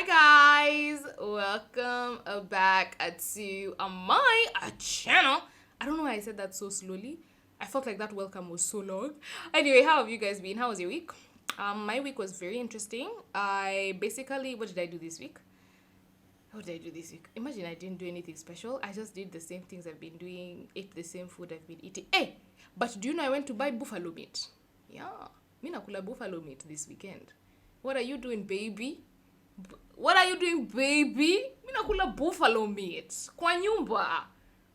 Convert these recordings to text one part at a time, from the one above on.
Hi guys, welcome back to my channel. I don't know why I said that so slowly. I felt like that welcome was so long. Anyway, how have you guys been? How was your week? My week was very interesting. What did I do this week? What did I do this week? Imagine I didn't do anything special. I just did the same things I've been doing, ate the same food I've been eating. Hey, but do you know I went to buy buffalo meat? Yeah, me nakula buffalo meat this weekend. What are you doing, baby? What are you doing, baby? Mi nakula buffalo meat kwa nyumba.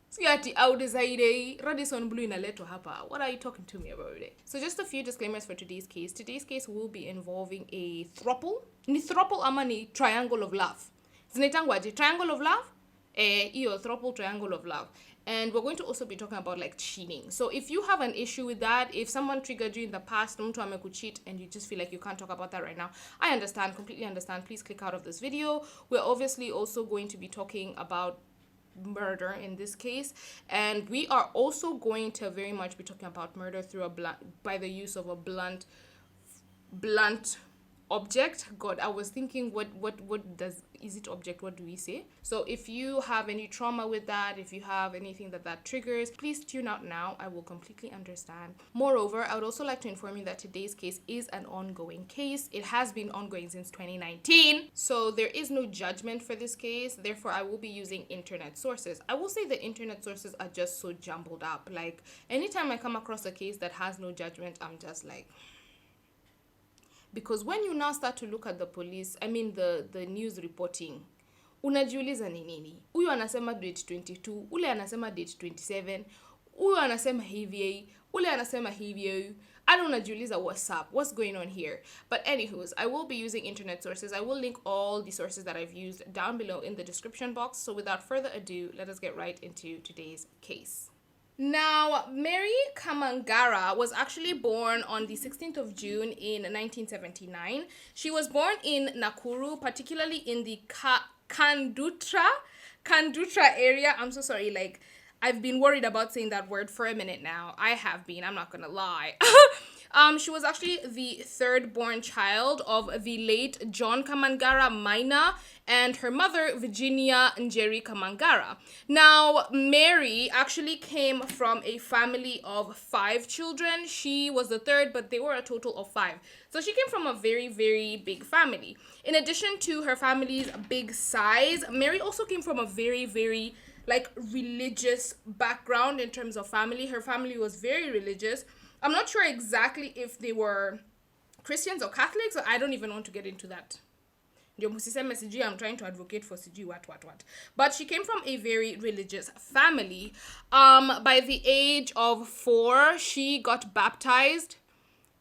Si ati audezaide Radisson Blue inaletwa hapa. What are you talking to me about it? So just a few disclaimers for today's case. Today's case will be involving a throuple. Ni throuple ama ni triangle of love? Zinaitangwaje? Triangle of love? Iyo throuple triangle of love. And we're going to also be talking about like cheating. So if you have an issue with that, if someone triggered you in the past, mtu amekucheat and you just feel like you can't talk about that right now, I understand, completely understand. Please click out of this video. We're obviously also going to be talking about murder in this case, and we are also going to very much be talking about murder through by the use of a blunt object. God, I was thinking what is it object, what do we say? So if you have any trauma with that, if you have anything that triggers, please tune out now. I will completely understand. Moreover, I would also like to inform you that today's case is an ongoing case. It has been ongoing since 2019, so there is no judgment for this case. Therefore, I will be using internet sources. I will say the internet sources are just so jumbled up. Like anytime I come across a case that has no judgment, I'm just like, because when you now start to look at the police, the news reporting, unajiuliza ni nini? Huyu anasema date 22, ule anasema date 27, huyu anasema hivi, ule anasema hivi. I don't unajiuliza what's going on here. But anywho's, I will be using internet sources. I will link all the sources that I've used down below in the description box. So without further ado, let us get right into today's case. Now, Mary Kamangara was actually born on the 16th of June in 1979. She was born in Nakuru, particularly in the Kandutra area. I'm so sorry, like, I've been worried about saying that word for a minute now. I have been, I'm not gonna lie. She was actually the third born child of the late John Kamangara Minor and her mother, Virginia Njeri Kamangara. Now, Mary actually came from a family of 5 children. She was the third, but they were a total of 5. So she came from a very, very big family. In addition to her family's big size, Mary also came from a very, very religious background in terms of family. Her family was very religious. I'm not sure exactly if they were Christians or Catholics. I don't even want to get into that. I'm trying to advocate for what. But she came from a very religious family. By the age of 4, she got baptized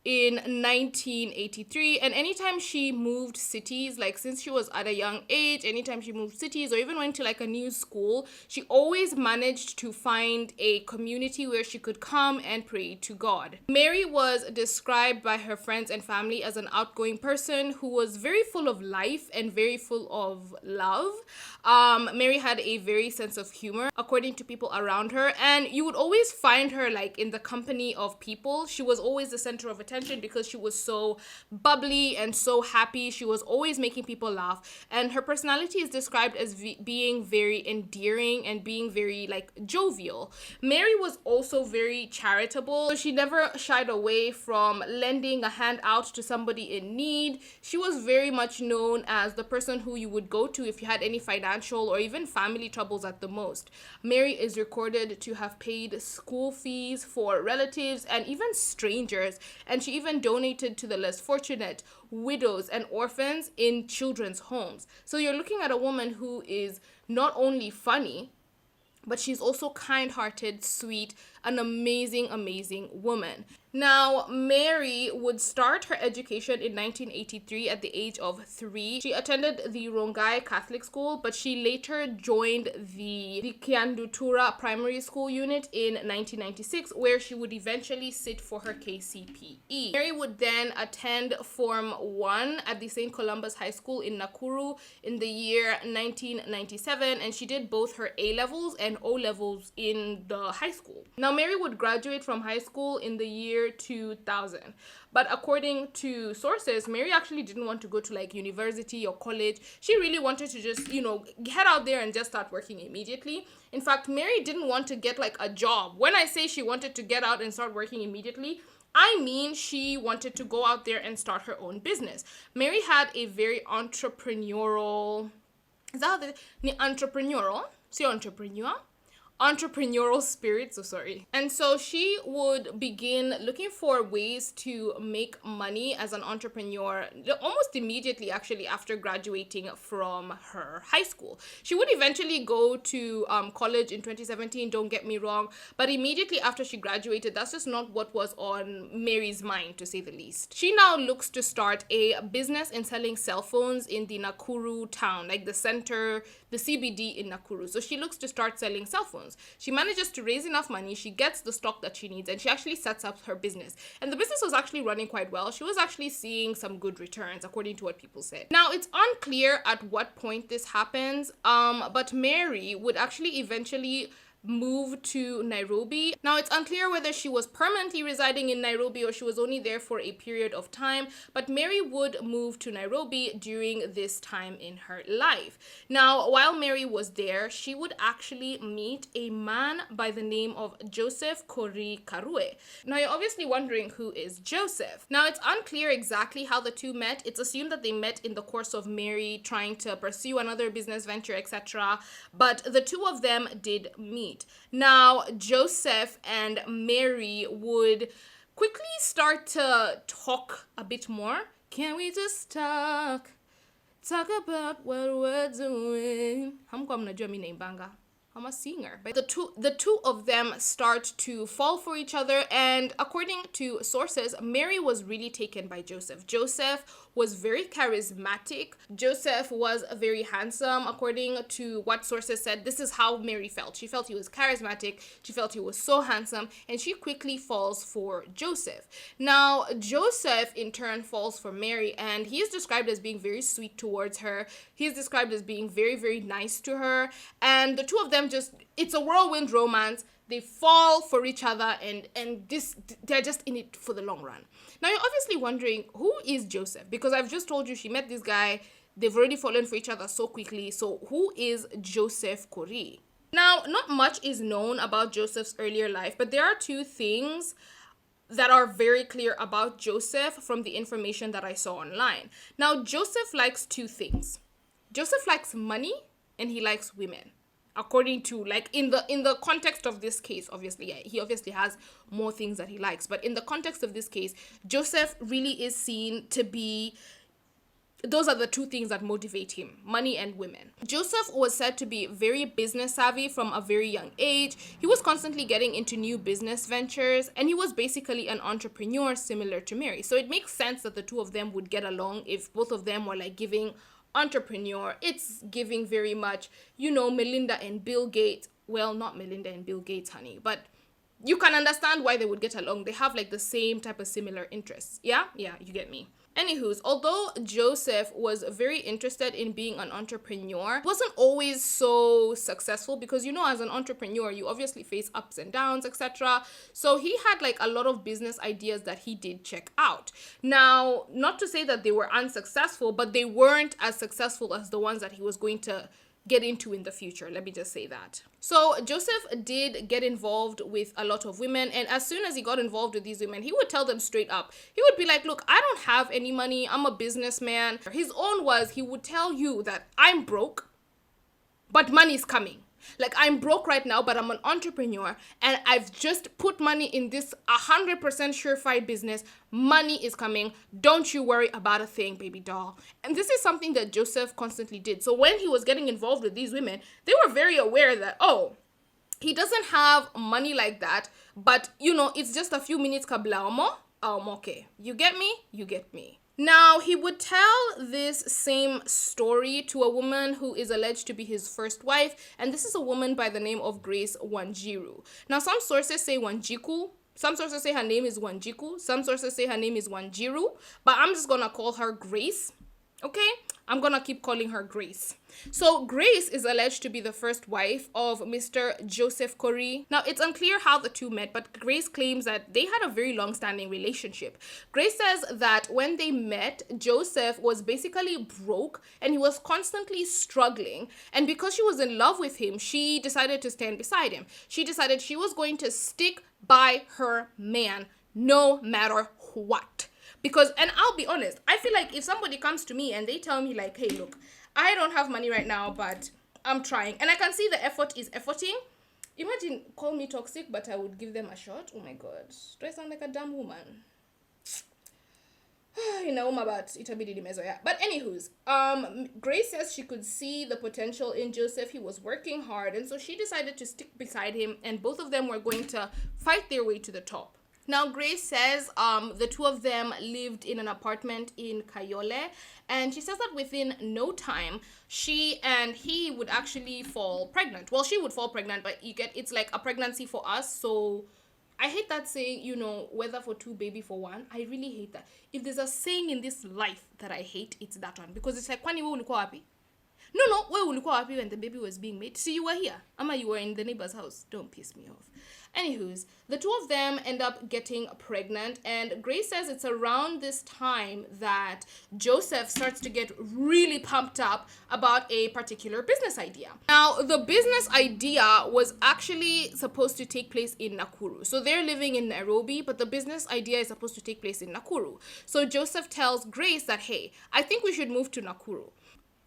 in 1983, and anytime she moved cities, like since she was at a young age, anytime she moved cities or even went to like a new school, she always managed to find a community where she could come and pray to God. Mary was described by her friends and family as an outgoing person who was very full of life and very full of love. Mary had a very sense of humor, according to people around her, and you would always find her like in the company of people. She was always the center of attention because she was so bubbly and so happy. She was always making people laugh, and her personality is described as being very endearing and being very like jovial. Mary was also very charitable. She never shied away from lending a hand out to somebody in need. She was very much known as the person who you would go to if you had any financial or even family troubles at the most. Mary is recorded to have paid school fees for relatives and even strangers, and she even donated to the less fortunate, widows and orphans in children's homes. So you're looking at a woman who is not only funny, but she's also kind-hearted, sweet, an amazing, amazing woman. Now, Mary would start her education in 1983 at the age of 3. She attended the Rongai Catholic School, but she later joined the Kiandutura Primary School unit in 1996, where she would eventually sit for her KCPE. Mary would then attend Form 1 at the St. Columba's High School in Nakuru in the year 1997, and she did both her A-levels and O-levels in the high school. Now, Mary would graduate from high school in the year 2000. But according to sources, Mary actually didn't want to go to like university or college. She really wanted to just, head out there and just start working immediately. In fact, Mary didn't want to get like a job. When I say she wanted to get out and start working immediately, I mean she wanted to go out there and start her own business. Mary had a very entrepreneurial, is that the entrepreneurial? Say entrepreneurial spirit, so sorry. And so she would begin looking for ways to make money as an entrepreneur almost immediately, actually, after graduating from her high school. She would eventually go to college in 2017, don't get me wrong, but immediately after she graduated, that's just not what was on Mary's mind, to say the least. She now looks to start a business in selling cell phones in the Nakuru town, like the center, the CBD in Nakuru. So she looks to start selling cell phones. She manages to raise enough money, she gets the stock that she needs, and she actually sets up her business. And the business was actually running quite well. She was actually seeing some good returns, according to what people said. Now, it's unclear at what point this happens, but Mary would actually eventually move to Nairobi. Now, it's unclear whether she was permanently residing in Nairobi or she was only there for a period of time, but Mary would move to Nairobi during this time in her life. Now, while Mary was there, she would actually meet a man by the name of Joseph Kori Karue. Now, you're obviously wondering who is Joseph. Now, it's unclear exactly how the two met. It's assumed that they met in the course of Mary trying to pursue another business venture, etc. But the two of them did meet. Now, Joseph and Mary would quickly start to talk a bit more. Can we just talk about what we're doing? Hamko mnajua mimi naimbanga. I'm a singer. But the two of them start to fall for each other, and according to sources, Mary was really taken by Joseph. Joseph was very charismatic. Joseph was very handsome. According to what sources said, this is how Mary felt. She felt he was charismatic. She felt he was so handsome, and she quickly falls for Joseph. Now, Joseph in turn falls for Mary, and he is described as being very sweet towards her. He is described as being very, very nice to her, and the two of them it's a whirlwind romance. They fall for each other, and they're just in it for the long run. Now, you're obviously wondering, who is Joseph? Because I've just told you she met this guy. They've already fallen for each other so quickly. So who is Joseph Kori? Now, not much is known about Joseph's earlier life, but there are two things that are very clear about Joseph from the information that I saw online. Now, Joseph likes two things. Joseph likes money and he likes women. According to, like, in the context of this case, obviously, yeah, he obviously has more things that he likes. But in the context of this case, Joseph really is seen to be, those are the two things that motivate him, money and women. Joseph was said to be very business savvy from a very young age. He was constantly getting into new business ventures, and he was basically an entrepreneur similar to Mary. So it makes sense that the two of them would get along if both of them were like giving entrepreneur. It's giving very much, Melinda and Bill Gates. Well, not Melinda and Bill Gates, honey, but you can understand why they would get along. They have like the same type of similar interests. Yeah, you get me. Anywho's, although Joseph was very interested in being an entrepreneur, wasn't always so successful because, as an entrepreneur, you obviously face ups and downs, etc. So he had like a lot of business ideas that he did check out. Now, not to say that they were unsuccessful, but they weren't as successful as the ones that he was going to get into in the future. Let me just say that. So Joseph did get involved with a lot of women, and as soon as he got involved with these women, he would tell them straight up. He would be like, look, I don't have any money. I'm a businessman. His own was, he would tell you that I'm broke, but money's coming. Like, I'm broke right now, but I'm an entrepreneur, and I've just put money in this 100% surefire business. Money is coming. Don't you worry about a thing, baby doll. And this is something that Joseph constantly did. So when he was getting involved with these women, they were very aware that, he doesn't have money like that, but, it's just a few minutes kabla omo. Okay. You get me? You get me. Now, he would tell this same story to a woman who is alleged to be his first wife, and this is a woman by the name of Grace Wanjiru. Now, some sources say Wanjiku, some sources say her name is Wanjiku, some sources say her name is Wanjiru, but I'm just gonna call her Grace. Okay? I'm gonna keep calling her Grace. So Grace is alleged to be the first wife of Mr. Joseph Corey. Now, it's unclear how the two met, but Grace claims that they had a very long-standing relationship. Grace says that when they met, Joseph was basically broke and he was constantly struggling. And because she was in love with him, she decided to stand beside him. She decided she was going to stick by her man no matter what. Because, and I'll be honest, I feel like if somebody comes to me and they tell me like, hey, look, I don't have money right now, but I'm trying. And I can see the effort is efforting. Imagine, call me toxic, but I would give them a shot. Oh my God. Do I sound like a dumb woman? Inauma, but itabidi nimezoea. But anywho's, Grace says she could see the potential in Joseph. He was working hard. And so she decided to stick beside him. And both of them were going to fight their way to the top. Now, Grace says the two of them lived in an apartment in Kayole, and she says that within no time, she and he would actually fall pregnant. Well, she would fall pregnant, but it's like a pregnancy for us. So I hate that saying, whether for two, baby for one. I really hate that. If there's a saying in this life that I hate, it's that one. Because it's like, kwani wewe ulikuwa wapi? No, wewe ulikuwa wapi when the baby was being made? See, you were here. Ama you were in the neighbor's house. Don't piss me off. Anywho's, the two of them end up getting pregnant, and Grace says it's around this time that Joseph starts to get really pumped up about a particular business idea. Now, the business idea was actually supposed to take place in Nakuru. So they're living in Nairobi, but the business idea is supposed to take place in Nakuru. So Joseph tells Grace that, hey, I think we should move to Nakuru.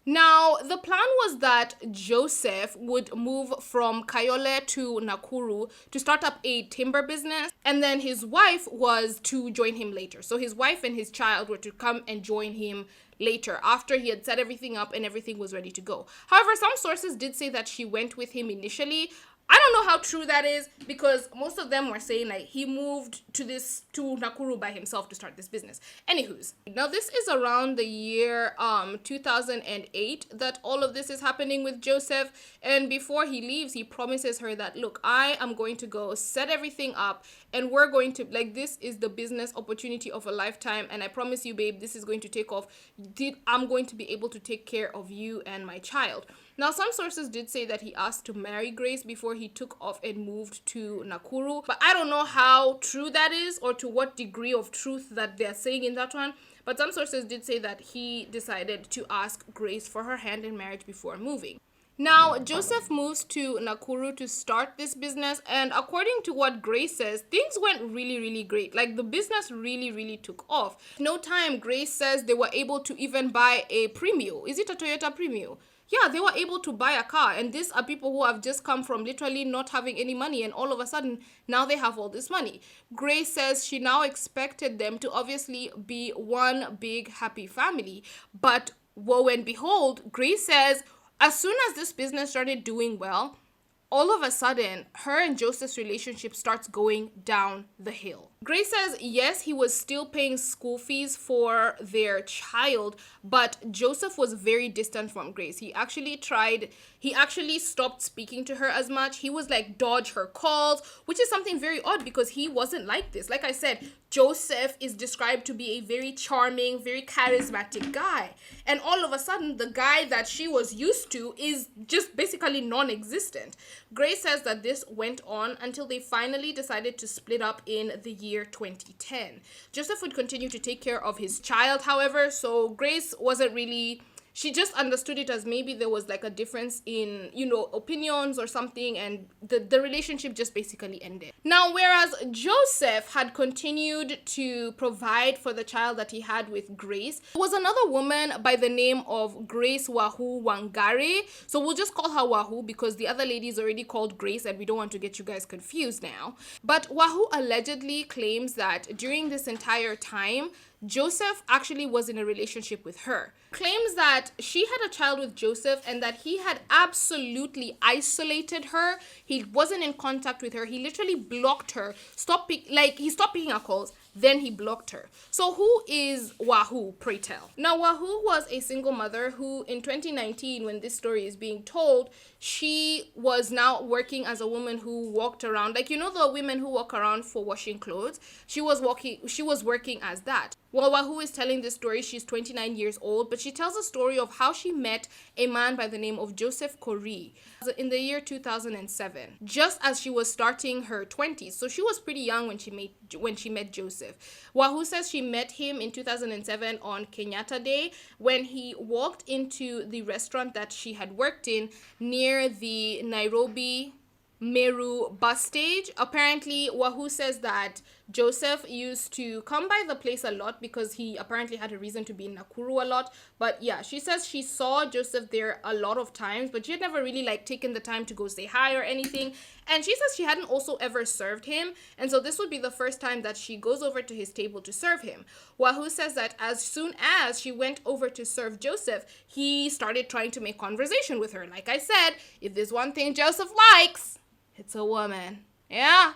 Now, the plan was that Joseph would move from Kayole to Nakuru to start up a timber business, and then his wife was to join him later. So his wife and his child were to come and join him later after he had set everything up and everything was ready to go. However, some sources did say that she went with him initially. I don't know how true that is, because most of them were saying like he moved to Nakuru by himself to start this business. Anywho's, now this is around the year 2008 that all of this is happening with Joseph, and before he leaves, he promises her that, look, I am going to go set everything up, and we're going to, like, this is the business opportunity of a lifetime, and I promise you, babe, this is going to take off. I'm going to be able to take care of you and my child. Now, some sources did say that he asked to marry Grace before he took off and moved to Nakuru. But I don't know how true that is or to what degree of truth that they're saying in that one. But some sources did say that he decided to ask Grace for her hand in marriage before moving. Now, Joseph moves to Nakuru to start this business, and according to what Grace says, things went really, really great. Like, the business really, really took off. No time, Grace says they were able to even buy a Premio. Is it a Toyota Premio? Yeah, they were able to buy a car, and these are people who have just come from literally not having any money, and all of a sudden, now they have all this money. Grace says she now expected them to obviously be one big happy family, but woe and behold, Grace says as soon as this business started doing well, all of a sudden, her and Joseph's relationship starts going down the hill. Grace says, yes, he was still paying school fees for their child, but Joseph was very distant from Grace. He actually stopped speaking to her as much. He was like, dodge her calls, which is something very odd because he wasn't like this. Like I said, Joseph is described to be a very charming, very charismatic guy. And all of a sudden, the guy that she was used to is just basically non-existent. Grace says that this went on until they finally decided to split up in the year 2010. Joseph would continue to take care of his child, however, so Grace wasn't really... She just understood it as maybe there was like a difference in, opinions or something, and the relationship just basically ended. Now, whereas Joseph had continued to provide for the child that he had with Grace, there was another woman by the name of Grace Wahu Wangari. So we'll just call her Wahu because the other lady is already called Grace and we don't want to get you guys confused now. But Wahu allegedly claims that during this entire time, Joseph actually was in a relationship with her. Claims that she had a child with Joseph and that he had absolutely isolated her. He wasn't in contact with her. He literally blocked her. He stopped picking her calls. Then he blocked her. So who is Wahu, pray tell? Now, Wahu was a single mother who in 2019, when this story is being told, she was now working as a woman who walked around. Like, the women who walk around for washing clothes? She was working as that. Well, Wahoo is telling this story. She's 29 years old, but she tells a story of how she met a man by the name of Joseph Corey in the year 2007, just as she was starting her 20s. So she was pretty young when she met Joseph. Wahoo says she met him in 2007 on Kenyatta Day when he walked into the restaurant that she had worked in near the Nairobi Meru bus stage. Apparently, Wahoo says that Joseph used to come by the place a lot because he apparently had a reason to be in Nakuru a lot. But yeah, she says she saw Joseph there a lot of times, but she had never really taken the time to go say hi or anything. And she says she hadn't also ever served him. And so this would be the first time that she goes over to his table to serve him. Wahoo says that as soon as she went over to serve Joseph, he started trying to make conversation with her. Like I said, if there's one thing Joseph likes, it's a woman. Yeah,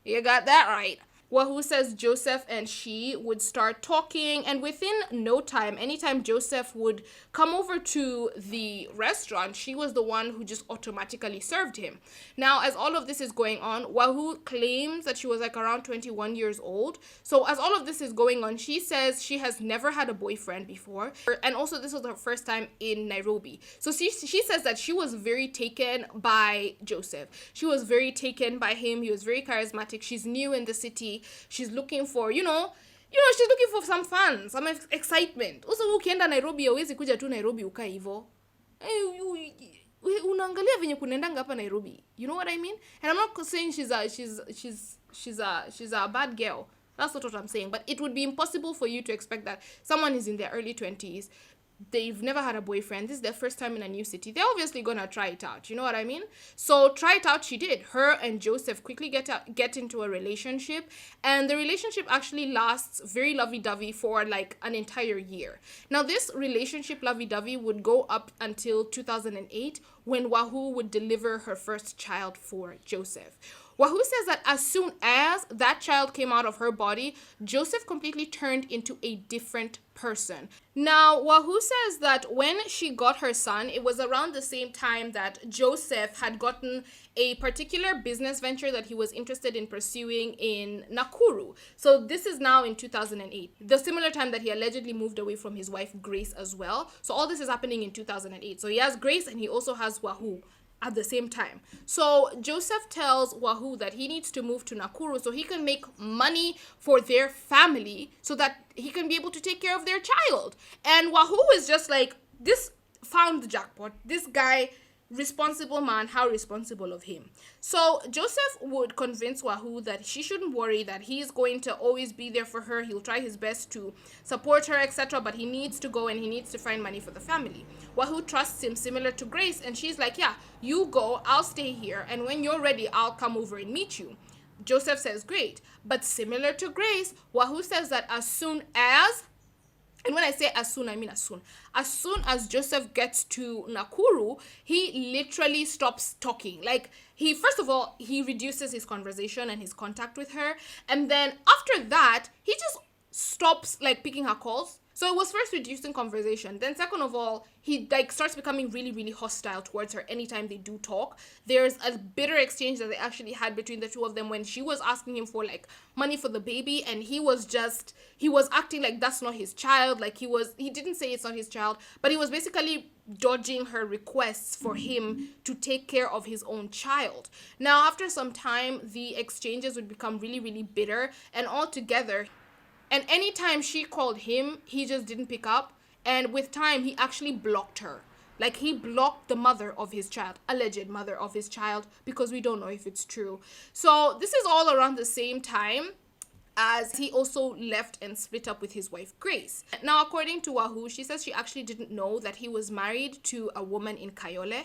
you got that right. Wahoo says Joseph and she would start talking, and within no time, anytime Joseph would come over to the restaurant, she was the one who just automatically served him. Now, as all of this is going on, Wahoo claims that she was around 21 years old. So as all of this is going on, she says she has never had a boyfriend before, and also this was her first time in Nairobi. So she says that she was very taken by Joseph. She was very taken by him. He was very charismatic. She's new in the city. She's looking for, she's looking for some fun, some excitement. Also, ukienda Nairobi, hauwezi kuja tu Nairobi ukaa hivyo. Unaangalia venye kunaendanga hapa Nairobi. You know what I mean? And I'm not saying she's a bad girl. That's not what I'm saying. But it would be impossible for you to expect that someone is in their early 20s. They've never had a boyfriend. This is their first time in a new city. They're obviously gonna try it out. You know what I mean? So try it out she did. Her and Joseph quickly get into a relationship. And the relationship actually lasts very lovey-dovey for an entire year. Now this relationship lovey-dovey would go up until 2008 when Wahoo would deliver her first child for Joseph. Wahoo says that as soon as that child came out of her body, Joseph completely turned into a different person. Now, Wahoo says that when she got her son, it was around the same time that Joseph had gotten a particular business venture that he was interested in pursuing in Nakuru. So this is now in 2008, the similar time that he allegedly moved away from his wife, Grace, as well. So all this is happening in 2008. So he has Grace and he also has Wahoo at the same time. So Joseph tells Wahoo that he needs to move to Nakuru so he can make money for their family so that he can be able to take care of their child. And Wahoo is just like, this found the jackpot. This guy, responsible man, how responsible of him. So Joseph would convince Wahoo that she shouldn't worry, that he's going to always be there for her. He'll try his best to support her, etc. But he needs to go and he needs to find money for the family. Wahoo trusts him, similar to Grace, and she's like, yeah, you go, I'll stay here, and when you're ready, I'll come over and meet you. Joseph says, great. But similar to Grace, Wahoo says that as soon as, and when I say as soon, I mean as soon. As soon as Joseph gets to Nakuru, he literally stops talking. First of all, he reduces his conversation and his contact with her. And then after that, he just stops picking her calls. So it was first reducing conversation. Then second of all, he starts becoming really, really hostile towards her anytime they do talk. There's a bitter exchange that they actually had between the two of them when she was asking him for money for the baby, and he was acting like that's not his child. He didn't say it's not his child, but he was basically dodging her requests for him to take care of his own child. Now, after some time, the exchanges would become really, really bitter, and altogether, and anytime she called him, he just didn't pick up. And with time, he actually blocked her. He blocked the mother of his child, alleged mother of his child, because we don't know if it's true. So this is all around the same time as he also left and split up with his wife, Grace. Now, according to Wahoo, she says she actually didn't know that he was married to a woman in Kayole,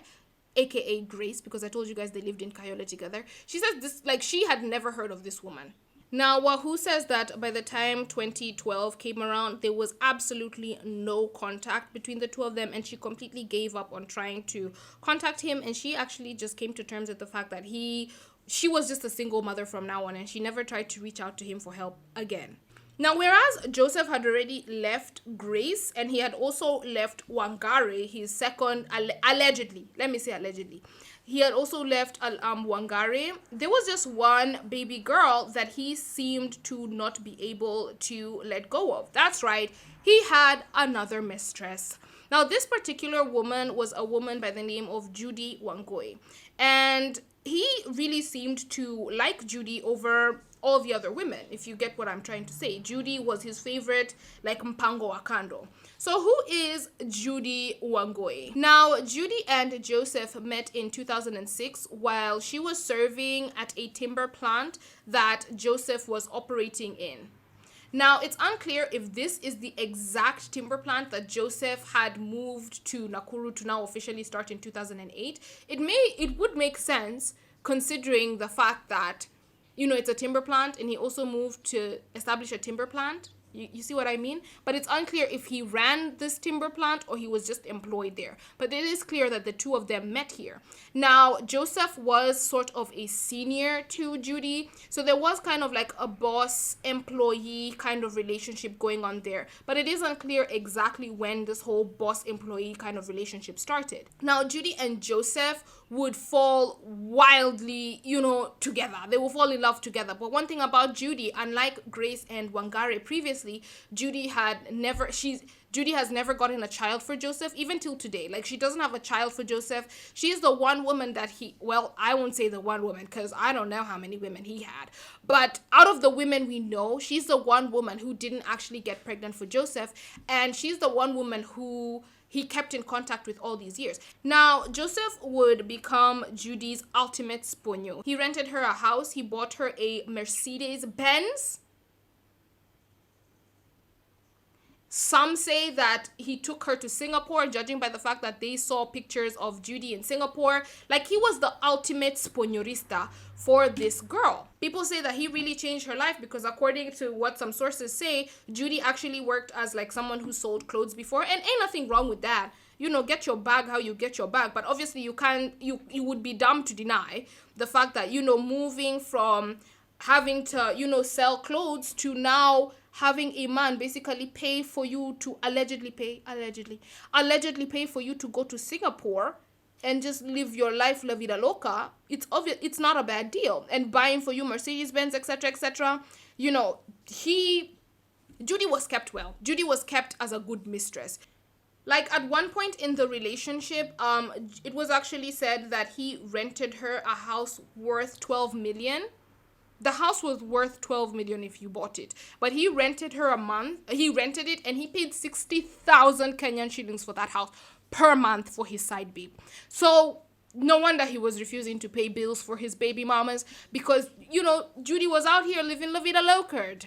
aka Grace, because I told you guys they lived in Kayole together. She says this, she had never heard of this woman. Now, Wahoo says that by the time 2012 came around, there was absolutely no contact between the two of them, and she completely gave up on trying to contact him, and she actually just came to terms with the fact that she was just a single mother from now on, and she never tried to reach out to him for help again. Now, whereas Joseph had already left Grace and he had also left Wangari, his second, allegedly, let me say allegedly, he had also left Wangari, there was just one baby girl that he seemed to not be able to let go of. That's right, he had another mistress. Now, this particular woman was a woman by the name of Judy Wangui. And he really seemed to like Judy over all the other women, if you get what I'm trying to say. Judy was his favorite, like Mpango Wakando. So who is Judy Wangui? Now, Judy and Joseph met in 2006 while she was serving at a timber plant that Joseph was operating in. Now, it's unclear if this is the exact timber plant that Joseph had moved to Nakuru to now officially start in 2008. It would make sense considering the fact that, it's a timber plant and he also moved to establish a timber plant. You see what I mean? But it's unclear if he ran this timber plant or he was just employed there. But it is clear that the two of them met here. Now, Joseph was sort of a senior to Judy. So there was kind of like a boss-employee kind of relationship going on there. But it is unclear exactly when this whole boss-employee kind of relationship started. Now, Judy and Joseph would fall wildly, together. They will fall in love together. But one thing about Judy, unlike Grace and Wangari previously, Judy has never gotten a child for Joseph, even till today. Like, she doesn't have a child for Joseph. She's the one woman that I won't say the one woman because I don't know how many women he had. But out of the women we know, she's the one woman who didn't actually get pregnant for Joseph. And she's the one woman who he kept in contact with all these years. Now, Joseph would become Judy's ultimate sponyo. He rented her a house. He bought her a Mercedes-Benz. Some say that he took her to Singapore, judging by the fact that they saw pictures of Judy in Singapore. Like, he was the ultimate sponyorista for this girl. People say that he really changed her life because according to what some sources say, Judy actually worked as like someone who sold clothes before, and ain't nothing wrong with that. Get your bag how you get your bag. But obviously you would be dumb to deny the fact that, moving from having to, sell clothes to now having a man basically pay for you to allegedly pay for you to go to Singapore and just live your life la vida loca. It's obvious it's not a bad deal. And buying for you Mercedes-Benz, etc., etc. Judy was kept well. Judy was kept as a good mistress. Like, at one point in the relationship, it was actually said that he rented her a house worth 12 million. The house was worth 12 million if you bought it. But he rented her a month. He rented it and he paid 60,000 Kenyan shillings for that house per month for his side babe. So no wonder he was refusing to pay bills for his baby mamas because, Judy was out here living la vida loca.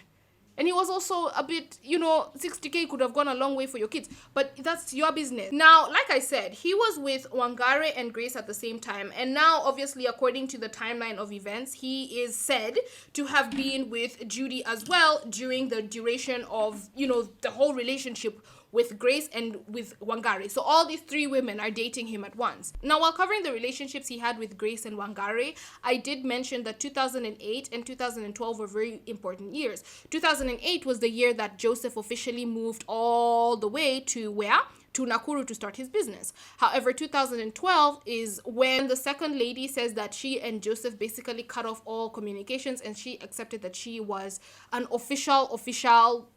And he was also a bit, 60K could have gone a long way for your kids. But that's your business. Now, like I said, he was with Wangari and Grace at the same time. And now, obviously, according to the timeline of events, he is said to have been with Judy as well during the duration of, the whole relationship with Grace and with Wangari. So all these three women are dating him at once. Now, while covering the relationships he had with Grace and Wangari, I did mention that 2008 and 2012 were very important years. 2008 was the year that Joseph officially moved all the way to where? To Nakuru to start his business. However, 2012 is when the second lady says that she and Joseph basically cut off all communications and she accepted that she was an official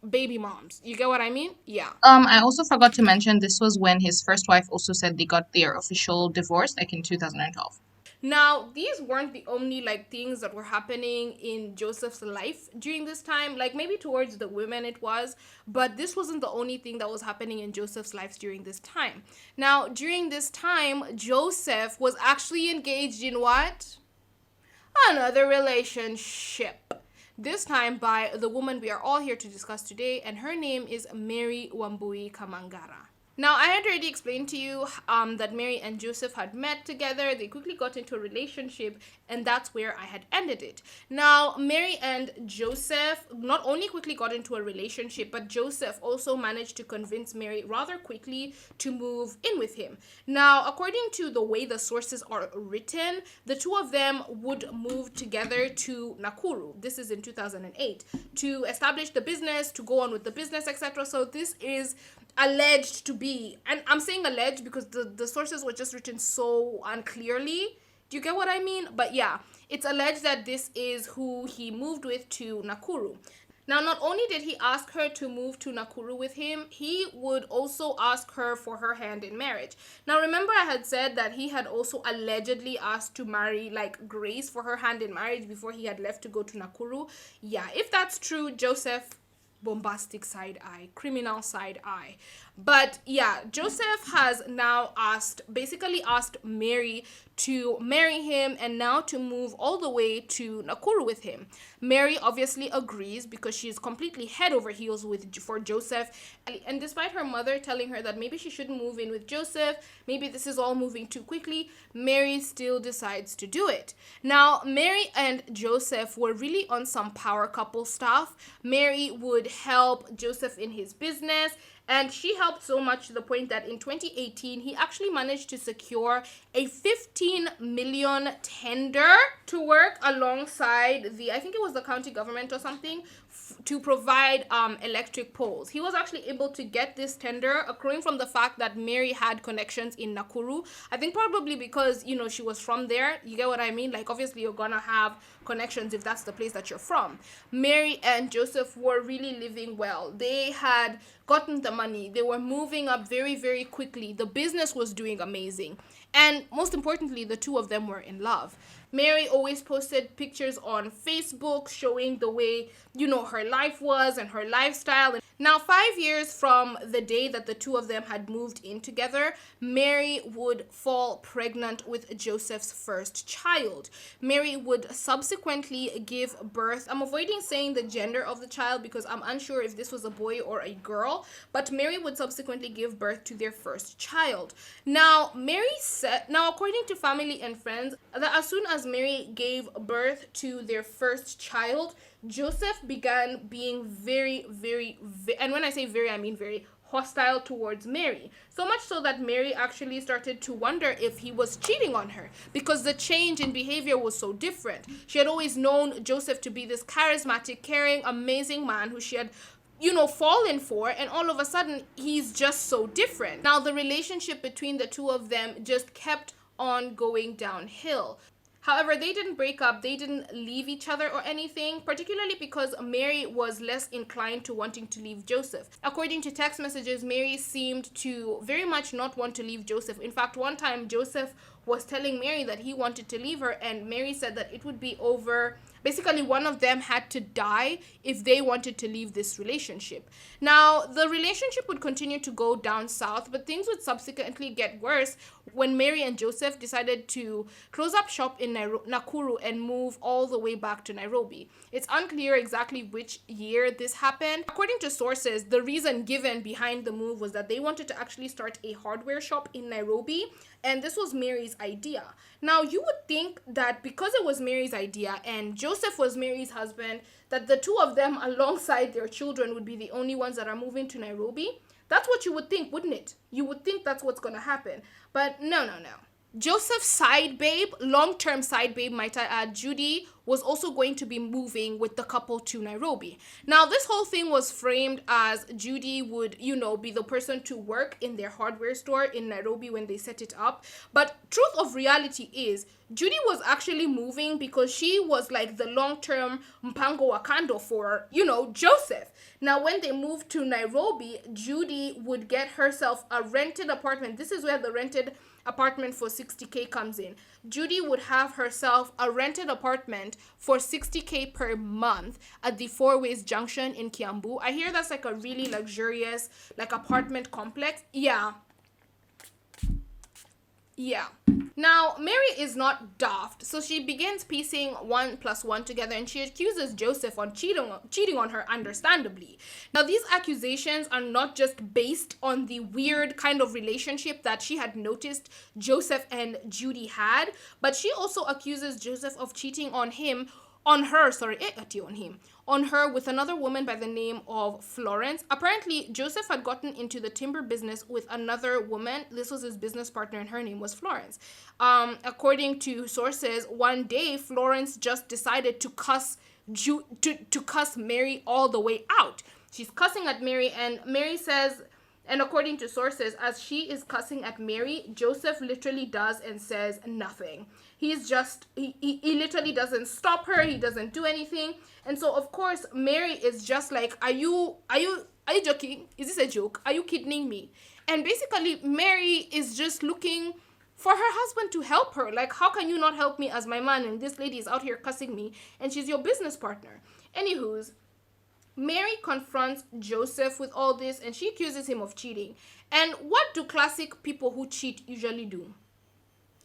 baby moms. You get what I mean? Yeah. I also forgot to mention this was when his first wife also said they got their official divorce, like in 2012. Now, these weren't the only things that were happening in Joseph's life during this time. Like, maybe towards the women it was, but this wasn't the only thing that was happening in Joseph's life during this time. Now, during this time, Joseph was actually engaged in what? Another relationship. This time by the woman we are all here to discuss today, and her name is Mary Wambui Kamangara. Now, I had already explained to you that Mary and Joseph had met together. They quickly got into a relationship, and that's where I had ended it. Now, Mary and Joseph not only quickly got into a relationship, but Joseph also managed to convince Mary rather quickly to move in with him. Now, according to the way the sources are written, the two of them would move together to Nakuru. This is in 2008 to establish the business, to go on with the business, etc. So this is alleged to be, and I'm saying alleged because the sources were just written so unclearly. Do you get what I mean? But yeah, it's alleged that this is who he moved with to Nakuru. Now, not only did he ask her to move to Nakuru with him, he would also ask her for her hand in marriage. Now, remember I had said that he had also allegedly asked to marry like Grace for her hand in marriage before he had left to go to Nakuru. Yeah, if that's true, Joseph, bombastic side eye, criminal side eye. But yeah, Joseph has now basically asked Mary to marry him and now to move all the way to Nakuru with him. Mary obviously agrees because she is completely head over heels for Joseph. And despite her mother telling her that maybe she shouldn't move in with Joseph, maybe this is all moving too quickly, Mary still decides to do it. Now, Mary and Joseph were really on some power couple stuff. Mary would help Joseph in his business, and she helped so much to the point that in 2018, he actually managed to secure a 15 million tender to work alongside I think it was the county government or something, to provide electric poles. He was actually able to get this tender accruing from the fact that Mary had connections in Nakuru. I think probably because, she was from there. You get what I mean? Like, obviously, you're gonna have connections if that's the place that you're from. Mary and Joseph were really living well. They had gotten the money. They were moving up very, very quickly. The business was doing amazing. And most importantly, the two of them were in love. Mary always posted pictures on Facebook showing the way, her life was and her lifestyle. Now, 5 years from the day that the two of them had moved in together, Mary would fall pregnant with Joseph's first child. Mary would subsequently give birth. I'm avoiding saying the gender of the child because I'm unsure if this was a boy or a girl, but Mary would subsequently give birth to their first child. Now, according to family and friends, that as soon as Mary gave birth to their first child, Joseph began being very, very, and when I say very, I mean very hostile towards Mary. So much so that Mary actually started to wonder if he was cheating on her because the change in behavior was so different. She had always known Joseph to be this charismatic, caring, amazing man who she had fallen for, and all of a sudden he's just so different. Now, the relationship between the two of them just kept on going downhill. However, they didn't break up, they didn't leave each other or anything, particularly because Mary was less inclined to wanting to leave Joseph. According to text messages, Mary seemed to very much not want to leave Joseph. In fact, one time Joseph was telling Mary that he wanted to leave her, and Mary said that it would be over. Basically, one of them had to die if they wanted to leave this relationship. Now, the relationship would continue to go down south, but things would subsequently get worse when Mary and Joseph decided to close up shop in Nakuru and move all the way back to Nairobi. It's unclear exactly which year this happened. According to sources, the reason given behind the move was that they wanted to actually start a hardware shop in Nairobi, and this was Mary's idea. Now, you would think that because it was Mary's idea and Joseph was Mary's husband, that the two of them alongside their children would be the only ones that are moving to Nairobi. That's what you would think, wouldn't it? You would think that's what's going to happen. But no. Joseph's side babe, long-term side babe, might I add, Judy, was also going to be moving with the couple to Nairobi. Now, this whole thing was framed as Judy would, be the person to work in their hardware store in Nairobi when they set it up. But truth of reality is, Judy was actually moving because she was like the long-term mpango wakando for, Joseph. Now, when they moved to Nairobi, Judy would get herself a rented apartment. This is where the rented apartment for 60K comes in. Judy would have herself a rented apartment for 60K per month at the Four Ways Junction in Kiambu. I hear that's like a really luxurious apartment complex. Yeah. Now, Mary is not daft, so she begins piecing 1 plus 1 together, and she accuses Joseph on cheating on her, understandably. Now, these accusations are not just based on the weird kind of relationship that she had noticed Joseph and Judy had, but she also accuses Joseph of cheating on her with another woman by the name of Florence. Apparently, Joseph had gotten into the timber business with another woman. This was his business partner, and her name was Florence. According to sources, one day Florence just decided to cuss Mary all the way out. She's cussing at Mary, and Mary says, and according to sources, as she is cussing at Mary, Joseph literally does and says nothing. He's just, he literally doesn't stop her. He doesn't do anything. And so, of course, Mary is just like, are you joking? Is this a joke? Are you kidding me? And basically, Mary is just looking for her husband to help her. Like, how can you not help me as my man? And this lady is out here cussing me, and she's your business partner. Anywho's, Mary confronts Joseph with all this, and she accuses him of cheating. And what do classic people who cheat usually do?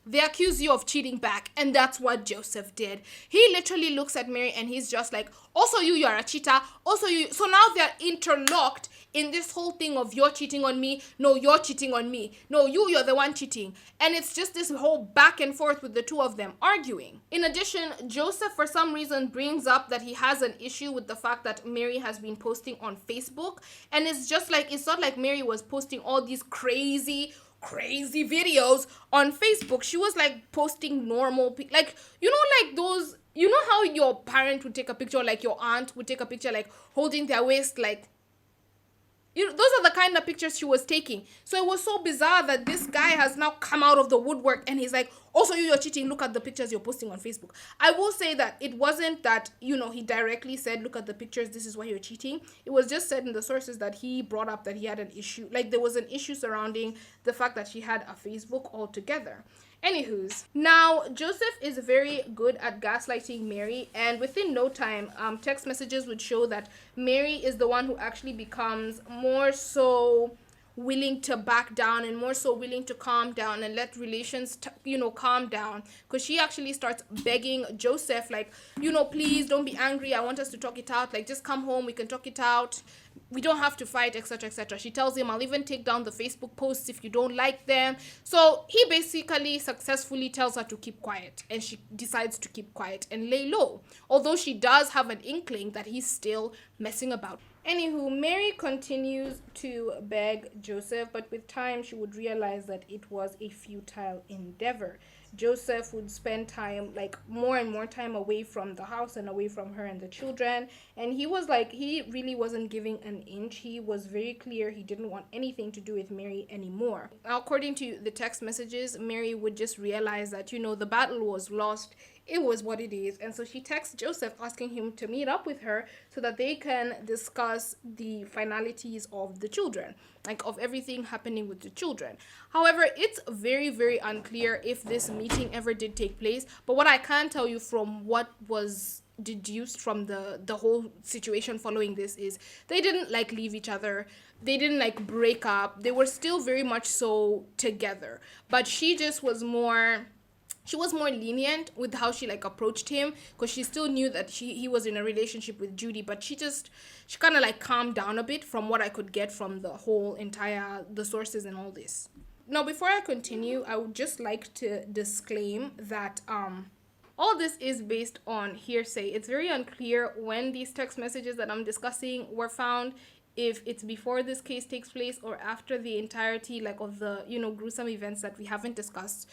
They accuse you of cheating back, and that's what Joseph did. He literally looks at Mary, and he's just like, also you are a cheater, also you. So now they're interlocked in this whole thing of you're cheating on me, no, you're cheating on me, no, you're the one cheating. And it's just this whole back and forth with the two of them arguing. In addition, Joseph, for some reason, brings up that he has an issue with the fact that Mary has been posting on Facebook. And it's just like, it's not like Mary was posting all these crazy videos on Facebook. She was like posting normal, like, you know, like those, you know how your parent would take a picture, like your aunt would take a picture, like holding their waist, like, you know, those are the kind of pictures she was taking. So it was so bizarre that this guy has now come out of the woodwork, and he's like, also you're cheating, look at the pictures you're posting on Facebook. I will say that it wasn't that, you know, he directly said, look at the pictures, this is why you're cheating. It was just said in the sources that he brought up that he had an issue, like there was an issue surrounding the fact that she had a Facebook altogether. Anywho's, now Joseph is very good at gaslighting Mary, and within no time, text messages would show that Mary is the one who actually becomes more so willing to back down and more so willing to calm down and let relations calm down, because she actually starts begging Joseph, like, you know, please don't be angry, I want us to talk it out, like just come home, we can talk it out, we don't have to fight, etc., etc. She tells him, I'll even take down the Facebook posts if you don't like them. So he basically successfully tells her to keep quiet, and she decides to keep quiet and lay low, although she does have an inkling that he's still messing about. Anywho, Mary continues to beg Joseph, but with time she would realize that it was a futile endeavor. Joseph would spend time, like more and more time away from the house and away from her and the children, and he was like, he really wasn't giving an inch. He was very clear he didn't want anything to do with Mary anymore. Now, according to the text messages, Mary would just realize that, you know, the battle was lost. It was what it is. And so she texts Joseph asking him to meet up with her so that they can discuss the finalities of the children, like of everything happening with the children. However, it's very, very unclear if this meeting ever did take place. But what I can tell you from what was deduced from the whole situation following this is they didn't like leave each other. They didn't like break up. They were still very much so together. But she just was more... she was more lenient with how she like approached him, because she still knew that he was in a relationship with Judy, but she kind of like calmed down a bit from what I could get from the whole entire, the sources and all this. Now, before I continue, I would just like to disclaim that all this is based on hearsay. It's very unclear when these text messages that I'm discussing were found, if it's before this case takes place or after the entirety like of the, you know, gruesome events that we haven't discussed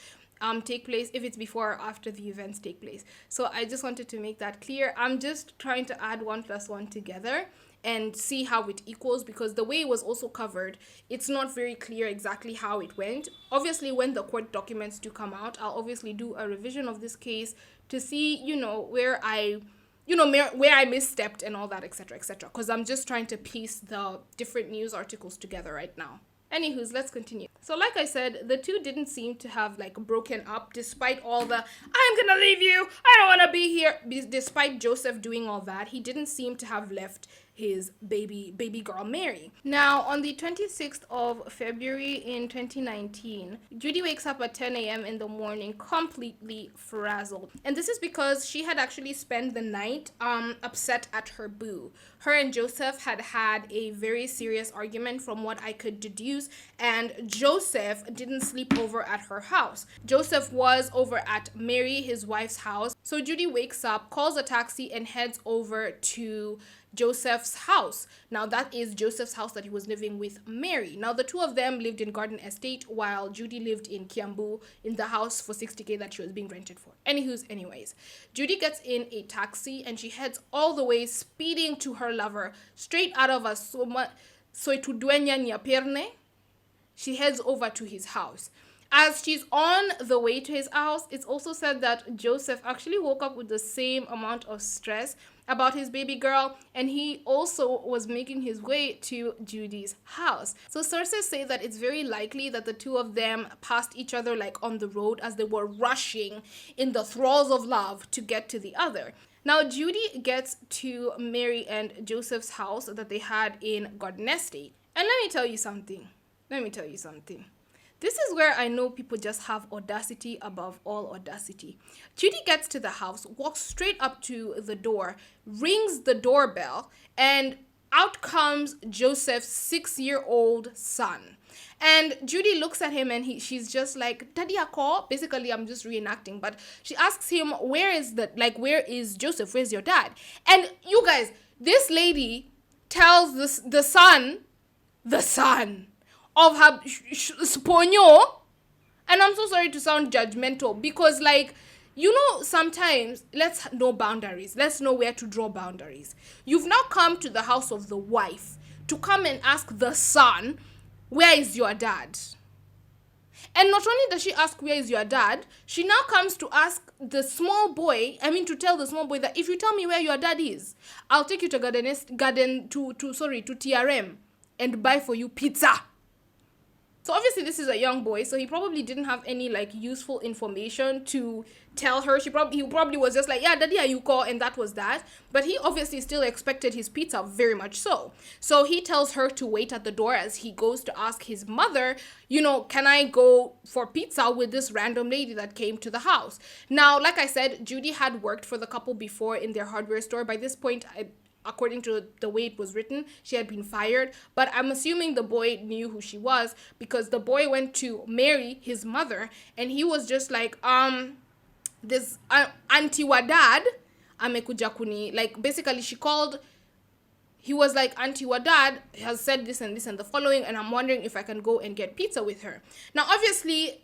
take place, if it's before or after the events take place. So I just wanted to make that clear. I'm just trying to add 1 + 1 together and see how it equals, because the way it was also covered, it's not very clear exactly how it went. Obviously, when the court documents do come out, I'll obviously do a revision of this case to see, you know, where I misstepped and all that, etc., etc., because I'm just trying to piece the different news articles together right now. Anywho's, let's continue. So like I said, the two didn't seem to have like broken up, despite all the, I'm gonna leave you, I don't want to be here. Despite Joseph doing all that, he didn't seem to have left his baby girl Mary. Now, on the 26th of February in 2019, Judy wakes up at 10 a.m. in the morning completely frazzled. And this is because she had actually spent the night upset at her boo. Her and Joseph had a very serious argument from what I could deduce, and Joseph didn't sleep over at her house. Joseph was over at Mary, his wife's house. So Judy wakes up, calls a taxi, and heads over to Joseph's house. Now, that is Joseph's house that he was living with Mary. Now, the two of them lived in Garden Estate while Judy lived in Kiambu in the house for 60K that she was being rented for. Anyways, Judy gets in a taxi and she heads all the way, speeding to her lover, straight out of a Soituduenya Nyaperne. She heads over to his house. As she's on the way to his house, it's also said that Joseph actually woke up with the same amount of stress about his baby girl, and he also was making his way to Judy's house. So sources say that it's very likely that the two of them passed each other like on the road as they were rushing in the thralls of love to get to the other. Now, Judy gets to Mary and Joseph's house that they had in Garden Estate. And let me tell you something. This is where I know people just have audacity above all audacity. Judy gets to the house, walks straight up to the door, rings the doorbell, and out comes Joseph's 6-year-old son. And Judy looks at him and she's just like, Daddy Ako? Basically, I'm just reenacting, but she asks him, where is Joseph? Where's your dad? And you guys, this lady tells the son of her sponyo, and I'm so sorry to sound judgmental because, like, you know, sometimes let's know boundaries. Let's know where to draw boundaries. You've now come to the house of the wife to come and ask the son, where is your dad? And not only does she ask, where is your dad, she now comes to ask the small boy, to tell the small boy that if you tell me where your dad is, I'll take you to to TRM and buy for you pizza. So obviously this is a young boy, so he probably didn't have any like useful information to tell her. He probably was just like, yeah, Daddy, are you call? And that was that. But he obviously still expected his pizza, very much so. So he tells her to wait at the door as he goes to ask his mother, can I go for pizza with this random lady that came to the house? Now, like I said, Judy had worked for the couple before in their hardware store. By this point, according to the way it was written, she had been fired. But I'm assuming the boy knew who she was because the boy went to Mary, his mother, and he was just like, this auntie wa dad amekuja kuni. Like, basically, he was like, Auntie wa dad has said this and this and the following, and I'm wondering if I can go and get pizza with her. Now, obviously,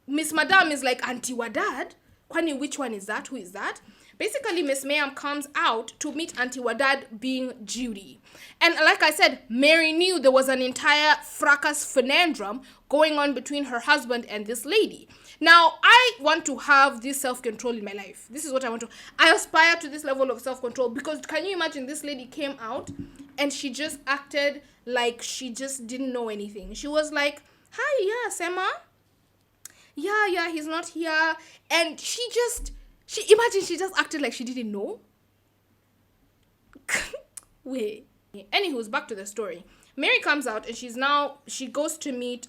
Miss Madame is like, Auntie wa dad? Kwani, which one is that? Who is that? Basically, Miss Mayam comes out to meet Auntie Wadad being Judy. And like I said, Mary knew there was an entire fracas conundrum going on between her husband and this lady. Now, I want to have this self-control in my life. This is what I want to. I aspire to this level of self-control because can you imagine this lady came out and she just acted like she just didn't know anything. She was like, hi, yeah, Sema. Yeah, he's not here. And she just acted like she didn't know. Wait. Anywho's back to the story. Mary comes out and she goes to meet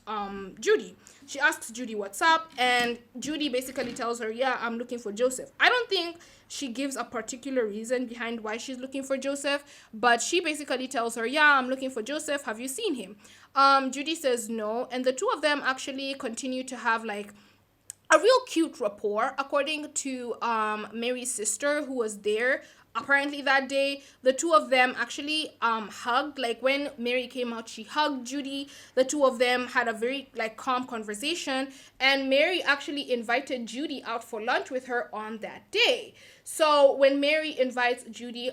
Judy. She asks Judy what's up, and Judy basically tells her, yeah, I'm looking for Joseph. I don't think she gives a particular reason behind why she's looking for Joseph, but she basically tells her, yeah, I'm looking for Joseph. Have you seen him? Judy says no, and the two of them actually continue to have like a real cute rapport, according to Mary's sister who was there. Apparently that day, the two of them actually hugged. Like when Mary came out, she hugged Judy. The two of them had a very like calm conversation, and Mary actually invited Judy out for lunch with her on that day. So when Mary invites Judy,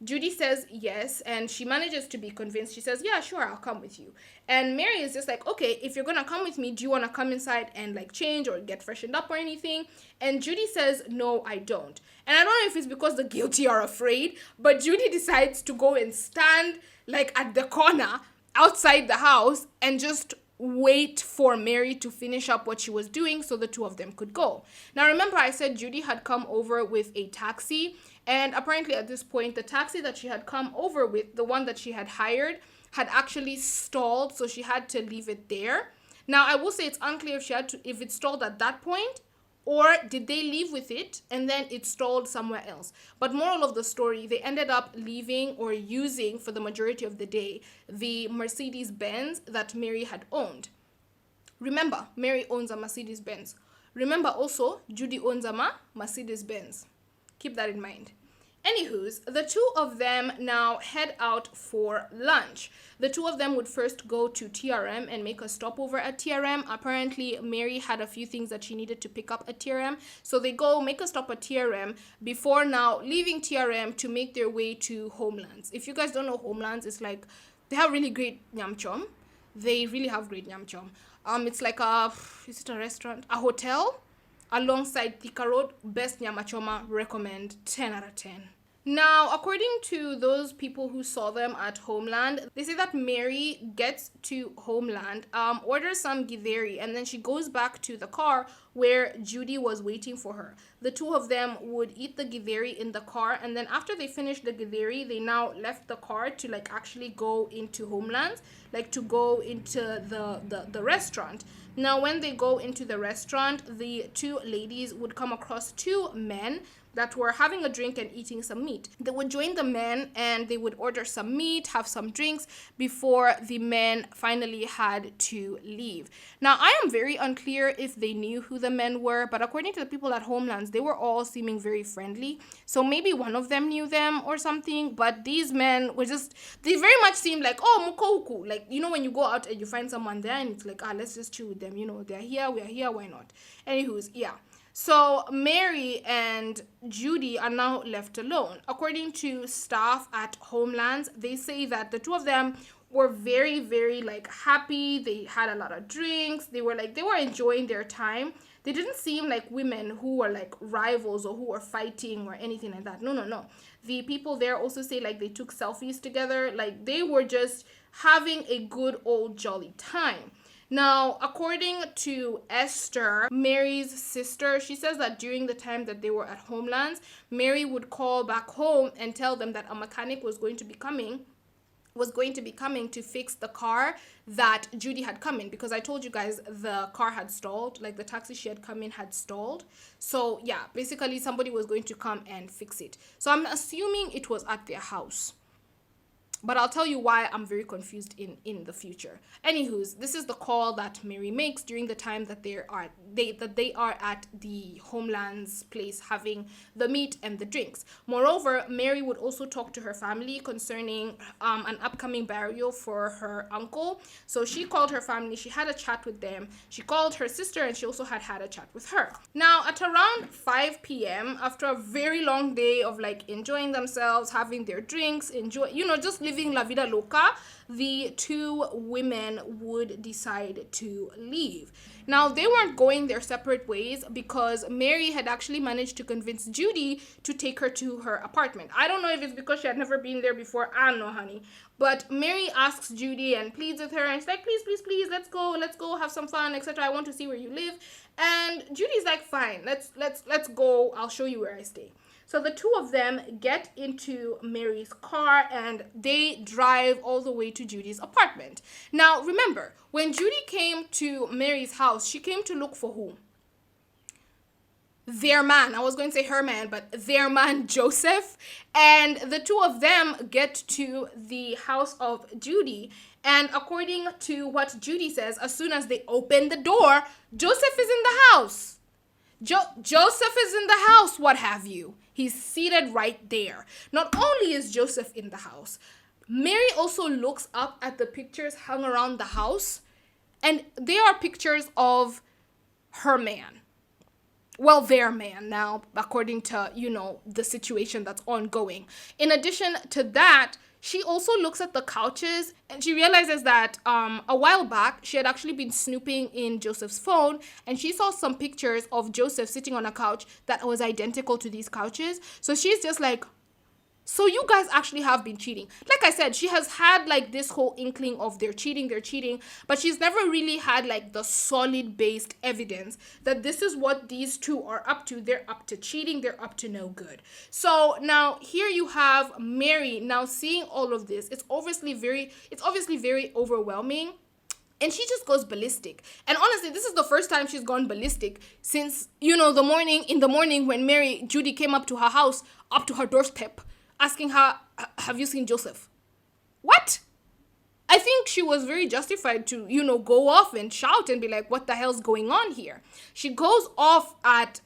Judy says yes, and she manages to be convinced. She says, yeah, sure, I'll come with you. And Mary is just like, okay, if you're going to come with me, do you want to come inside and like change or get freshened up or anything? And Judy says, no, I don't. And I don't know if it's because the guilty are afraid, but Judy decides to go and stand like at the corner outside the house and just wait for Mary to finish up what she was doing so the two of them could go. Now, remember I said Judy had come over with a taxi, And apparently at this point, the taxi that she had come over with, the one that she had hired, had actually stalled, so she had to leave it there. Now, I will say it's unclear if it stalled at that point, or did they leave with it and then it stalled somewhere else. But moral of the story, they ended up leaving or using for the majority of the day the Mercedes Benz that Mary had owned. Remember, Mary owns a Mercedes Benz. Remember also, Judy owns a Mercedes Benz. Keep that in mind. Anywho's, the two of them now head out for lunch. The two of them would first go to TRM and make a stopover at TRM. Apparently, Mary had a few things that she needed to pick up at TRM. So they go make a stop at TRM before now leaving TRM to make their way to Homelands. If you guys don't know Homelands, it's like they have really great nyam chom. They really have great nyam chom. It's like is it a restaurant? A hotel alongside Thika Road. Best nyama choma, recommend, 10 out of 10. Now, according to those people who saw them at Homeland, they say that Mary gets to Homeland, orders some githeri, and then she goes back to the car where Judy was waiting for her. The two of them would eat the githeri in the car, and then after they finished the githeri, they now left the car to like actually go into Homeland, like to go into the restaurant. Now, when they go into the restaurant, the two ladies would come across two men that were having a drink and eating some meat. They would join the men and they would order some meat, have some drinks before the men finally had to leave. Now, I am very unclear if they knew who the men were, but according to the people at Homelands, they were all seeming very friendly. So maybe one of them knew them or something, but these men were just, they very much seemed like, oh, mukouku. Like, you know, when you go out and you find someone there and it's like, let's just chill with them. You know, they're here, we're here, why not? Anywho's, yeah. So Mary and Judy are now left alone. According to staff at Homelands, they say that the two of them were very, very like happy. They had a lot of drinks. They were enjoying their time. They didn't seem like women who were like rivals or who were fighting or anything like that. No. The people there also say like they took selfies together. Like they were just having a good old jolly time. Now, according to Esther, Mary's sister, she says that during the time that they were at Homelands, Mary would call back home and tell them that a mechanic was going to be coming to fix the car that Judy had come in, because I told you guys the car had stalled, like the taxi she had come in had stalled. So yeah, basically somebody was going to come and fix it. So I'm assuming it was at their house. But I'll tell you why I'm very confused in the future. Anywho's, this is the call that Mary makes during the time that they are at the Homeland's place having the meat and the drinks. Moreover, Mary would also talk to her family concerning an upcoming burial for her uncle. So she called her family, she had a chat with them, she called her sister, and she also had a chat with her. Now, at around 5 p.m., after a very long day of like enjoying themselves, having their drinks, just living La Vida Loca, the two women would decide to leave. Now, they weren't going their separate ways because Mary had actually managed to convince Judy to take her to her apartment. I don't know if it's because she had never been there before. I don't know, honey. But Mary asks Judy and pleads with her, and she's like, please, let's go, have some fun, etc. I want to see where you live. And Judy's like, fine, let's go. I'll show you where I stay. So the two of them get into Mary's car and they drive all the way to Judy's apartment. Now, remember, when Judy came to Mary's house, she came to look for who? Their man. I was going to say her man, but their man, Joseph. And the two of them get to the house of Judy. And according to what Judy says, as soon as they open the door, Joseph is in the house. Joseph is in the house, what have you. He's seated right there. Not only is Joseph in the house, Mary also looks up at the pictures hung around the house, and they are pictures of her man. Well, their man now, according to, the situation that's ongoing. In addition to that, she also looks at the couches and she realizes that a while back, she had actually been snooping in Joseph's phone and she saw some pictures of Joseph sitting on a couch that was identical to these couches. So she's just like, So you guys actually have been cheating. Like I said, she has had like this whole inkling of they're cheating, but she's never really had like the solid based evidence that this is what these two are up to. They're up to cheating, they're up to no good. So now here you have Mary now seeing all of this. It's obviously very overwhelming. And she just goes ballistic. And honestly, this is the first time she's gone ballistic since, in the morning when Judy came up to her house, up to her doorstep, asking her, have you seen Joseph? What? I think she was very justified to, go off and shout and be like, what the hell's going on here? She goes off at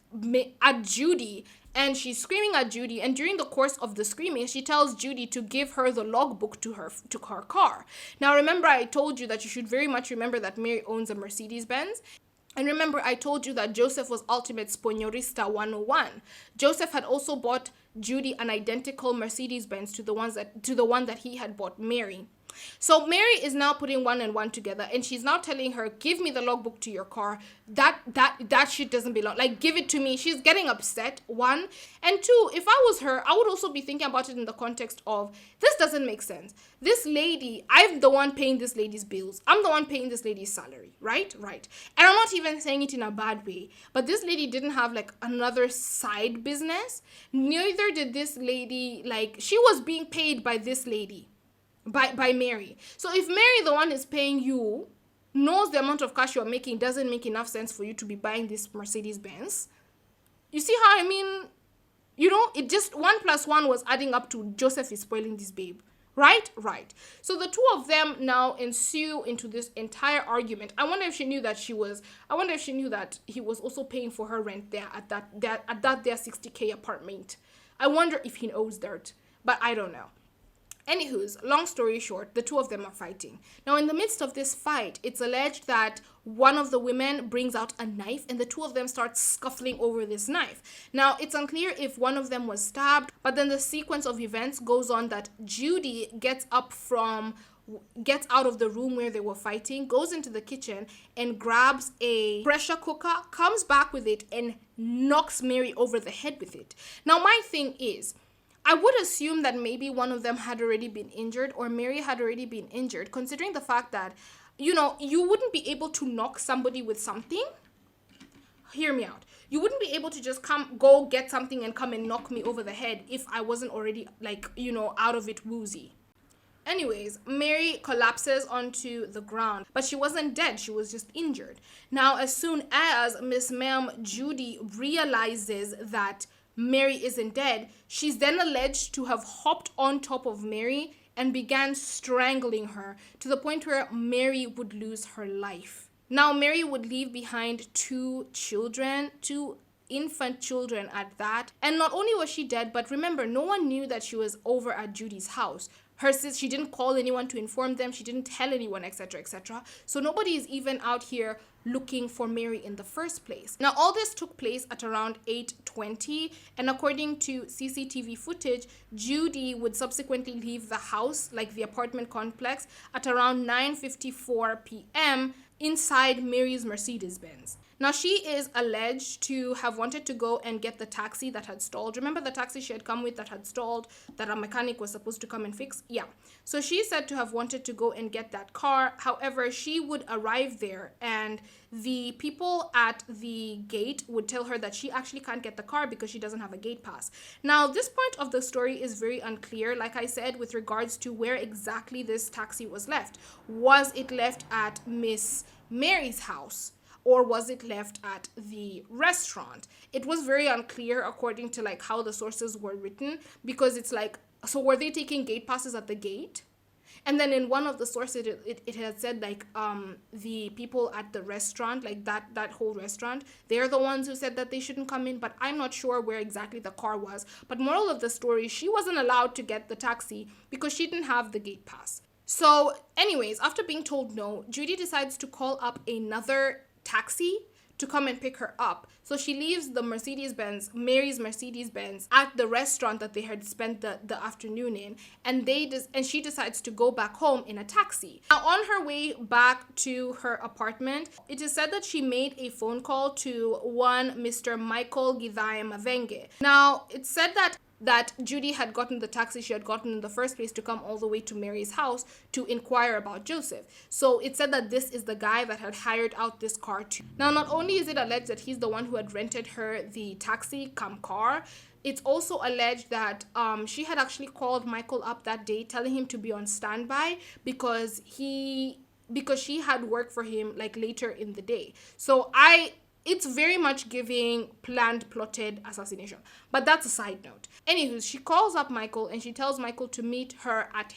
Judy and she's screaming at Judy. And during the course of the screaming, she tells Judy to give her the logbook to her car. Now, remember, I told you that you should very much remember that Mary owns a Mercedes-Benz. And remember, I told you that Joseph was ultimate Spognorista 101. Joseph had also bought Judy an identical Mercedes-Benz to the one that he had bought Mary. So Mary is now putting one and one together, and she's now telling her, give me the logbook to your car. That shit doesn't belong. Like, give it to me. She's getting upset, one. And two, if I was her, I would also be thinking about it in the context of, this doesn't make sense. This lady, I'm the one paying this lady's bills. I'm the one paying this lady's salary, right? Right. And I'm not even saying it in a bad way, but this lady didn't have like another side business. Neither did this lady, like, she was being paid by this lady. By Mary. So if Mary, the one is paying you, knows the amount of cash you're making doesn't make enough sense for you to be buying this Mercedes-Benz, you see how I mean? It just 1 + 1 was adding up to Joseph is spoiling this babe. Right? Right. So the two of them now ensue into this entire argument. I wonder if she knew that he was also paying for her rent there at that their 60K apartment. I wonder if he knows that, but I don't know. Anywho's, long story short, the two of them are fighting. Now, in the midst of this fight, it's alleged that one of the women brings out a knife and the two of them start scuffling over this knife. Now, it's unclear if one of them was stabbed, but then the sequence of events goes on that Judy gets out of the room where they were fighting, goes into the kitchen and grabs a pressure cooker, comes back with it and knocks Mary over the head with it. Now, my thing is, I would assume that maybe one of them had already been injured or Mary had already been injured, considering the fact that, you wouldn't be able to knock somebody with something. Hear me out. You wouldn't be able to just go get something and come and knock me over the head if I wasn't already, out of it woozy. Anyways, Mary collapses onto the ground, but she wasn't dead. She was just injured. Now, as soon as Miss Ma'am Judy realizes that Mary isn't dead, she's then alleged to have hopped on top of Mary and began strangling her to the point where Mary would lose her life. Now, Mary would leave behind two infant children at that. And not only was she dead, but remember, no one knew that she was over at Judy's house. She didn't call anyone to inform them. She didn't tell anyone, etc., etc. So nobody is even out here looking for Mary in the first place. Now, all this took place at around 8:20, and according to CCTV footage, Judy would subsequently leave the house, like the apartment complex, at around 9:54 p.m. inside Mary's Mercedes-Benz. Now, she is alleged to have wanted to go and get the taxi that had stalled. Remember the taxi she had come with that had stalled, that a mechanic was supposed to come and fix? Yeah. So she said to have wanted to go and get that car. However, she would arrive there and the people at the gate would tell her that she actually can't get the car because she doesn't have a gate pass. Now, this point of the story is very unclear, like I said, with regards to where exactly this taxi was left. Was it left at Miss Mary's house? Or was it left at the restaurant? It was very unclear according to like how the sources were written, because it's like, so were they taking gate passes at the gate? And then in one of the sources, it had said like the people at the restaurant, like that whole restaurant, they're the ones who said that they shouldn't come in, but I'm not sure where exactly the car was. But moral of the story, she wasn't allowed to get the taxi because she didn't have the gate pass. So anyways, after being told no, Judy decides to call up another taxi to come and pick her up. So she leaves the Mary's Mercedes-Benz at the restaurant that they had spent the afternoon in, and she decides to go back home in a taxi. Now, on her way back to her apartment, it is said that she made a phone call to one Mr. Michael Githai Mavenge. Now, it's said that that Judy had gotten the taxi she had gotten in the first place to come all the way to Mary's house to inquire about Joseph. So it said that this is the guy that had hired out this car to. Now, not only is it alleged that he's the one who had rented her the taxi cum car, it's also alleged that she had actually called Michael up that day telling him to be on standby because she had work for him like later in the day. So it's very much giving planned, plotted assassination. But that's a side note. Anywho, she calls up Michael and she tells Michael to meet her at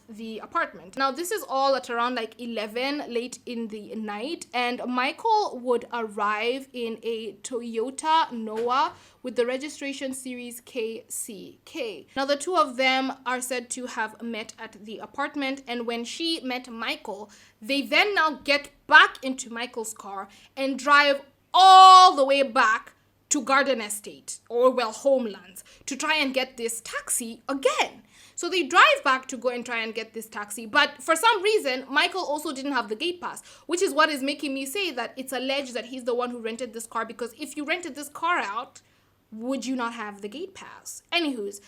the apartment. Now, this is all at around like 11 late in the night, and Michael would arrive in a Toyota Noah with the registration series KCK. Now, the two of them are said to have met at the apartment, and when she met Michael, they then now get back into Michael's car and drive all the way back to Garden Estate, or well, Homelands, to try and get this taxi again. So they drive back to go and try and get this taxi. But for some reason, Michael also didn't have the gate pass, which is what is making me say that it's alleged that he's the one who rented this car, because if you rented this car out, would you not have the gate pass? Anywho's,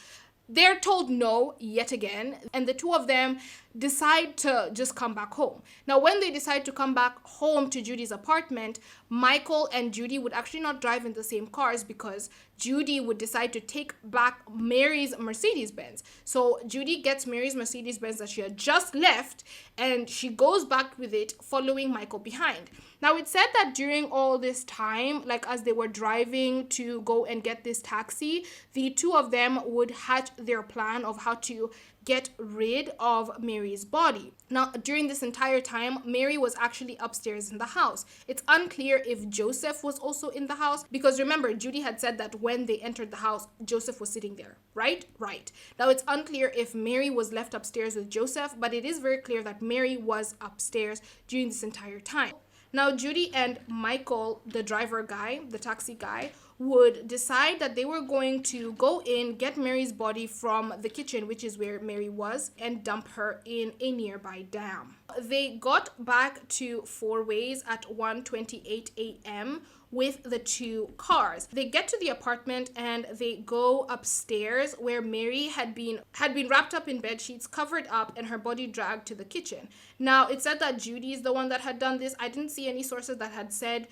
they're told no yet again, and the two of them decide to just come back home. Now, when they decide to come back home to Judy's apartment, Michael and Judy would actually not drive in the same cars because Judy would decide to take back Mary's Mercedes-Benz. So Judy gets Mary's Mercedes-Benz that she had just left, and she goes back with it, following Michael behind. Now, it said that during all this time, like as they were driving to go and get this taxi, the two of them would hatch their plan of how to get rid of Mary's body. Now, during this entire time, Mary was actually upstairs in the house. It's unclear if Joseph was also in the house, because remember, Judy had said that when they entered the house, Joseph was sitting there, right? Right. Now, it's unclear if Mary was left upstairs with Joseph, but it is very clear that Mary was upstairs during this entire time. Now, Judy and Michael, the driver guy, the taxi guy, would decide that they were going to go in, get Mary's body from the kitchen, which is where Mary was, and dump her in a nearby dam. They got back to Four Ways at 1:28 a.m. with the two cars. They get to the apartment and they go upstairs where Mary had been wrapped up in bed sheets, covered up, and her body dragged to the kitchen. Now, it said that Judy is the one that had done this. I didn't see any sources that had said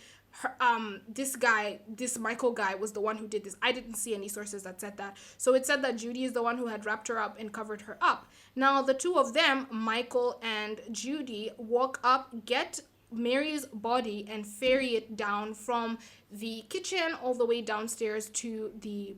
this Michael guy was the one who did this. I didn't see any sources that said that. So it said that Judy is the one who had wrapped her up and covered her up. Now, the two of them, Michael and Judy, walk up, get Mary's body, and ferry it down from the kitchen all the way downstairs to the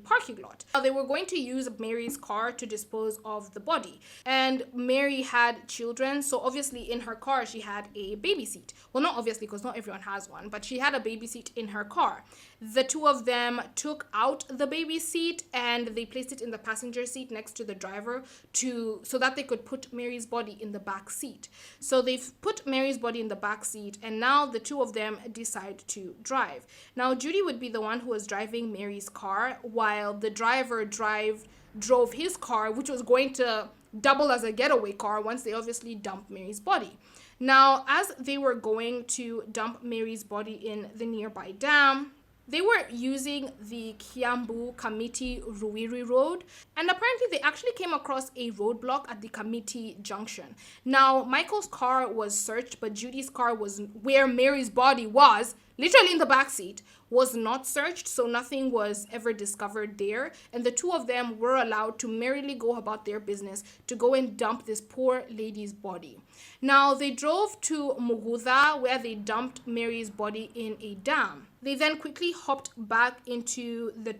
parking lot. Now, they were going to use Mary's car to dispose of the body, and Mary had children, so obviously in her car she had a baby seat. Well, not obviously, because not everyone has one, but she had a baby seat in her car. The two of them took out the baby seat and they placed it in the passenger seat next to the driver so that they could put Mary's body in the back seat. So they've put Mary's body in the back seat, and now the two of them decide to drive. Now, Judy would be the one who was driving Mary's car, while the driver drove his car, which was going to double as a getaway car once they obviously dumped Mary's body. Now, as they were going to dump Mary's body in the nearby dam, they were using the Kiambu Kamiti Ruiru Road, and apparently they actually came across a roadblock at the Kamiti Junction. Now, Michael's car was searched, but Judy's car was where Mary's body was, literally in the backseat, was not searched, so nothing was ever discovered there, and the two of them were allowed to merrily go about their business to go and dump this poor lady's body. Now, they drove to Muguda, where they dumped Mary's body in a dam. They then quickly hopped back into their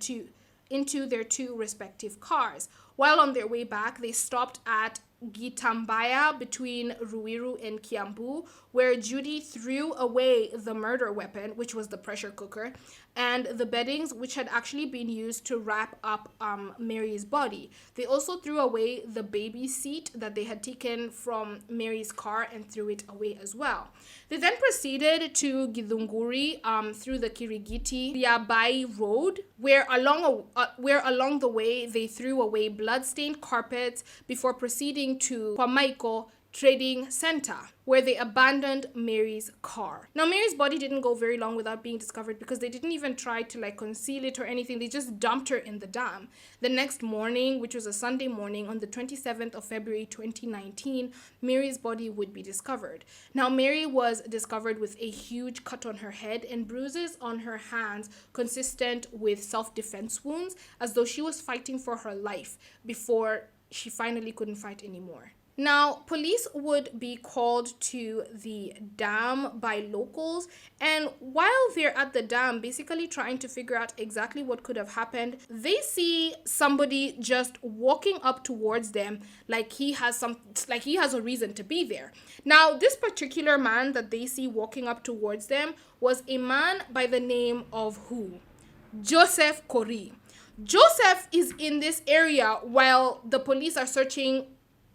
two respective cars. While on their way back, they stopped at Gitambaya between Ruiru and Kiambu, where Judy threw away the murder weapon, which was the pressure cooker, and the beddings, which had actually been used to wrap up Mary's body. They also threw away the baby seat that they had taken from Mary's car and threw it away as well. They then proceeded to Githunguri through the Kirigiti Yabai Road, where along the way they threw away blood-stained carpets before proceeding to Kwamaiko Trading Center, where they abandoned Mary's car. Now, Mary's body didn't go very long without being discovered because they didn't even try to like conceal it or anything. They just dumped her in the dam. The next morning, which was a Sunday morning on the 27th of February 2019, Mary's body would be discovered. Now, Mary was discovered with a huge cut on her head and bruises on her hands consistent with self-defense wounds, as though she was fighting for her life before she finally couldn't fight anymore. Now, police would be called to the dam by locals, and while they're at the dam basically trying to figure out exactly what could have happened, they see somebody just walking up towards them like he has a reason to be there. Now, this particular man that they see walking up towards them was a man by the name of who? Joseph Corrie. Joseph is in this area while the police are searching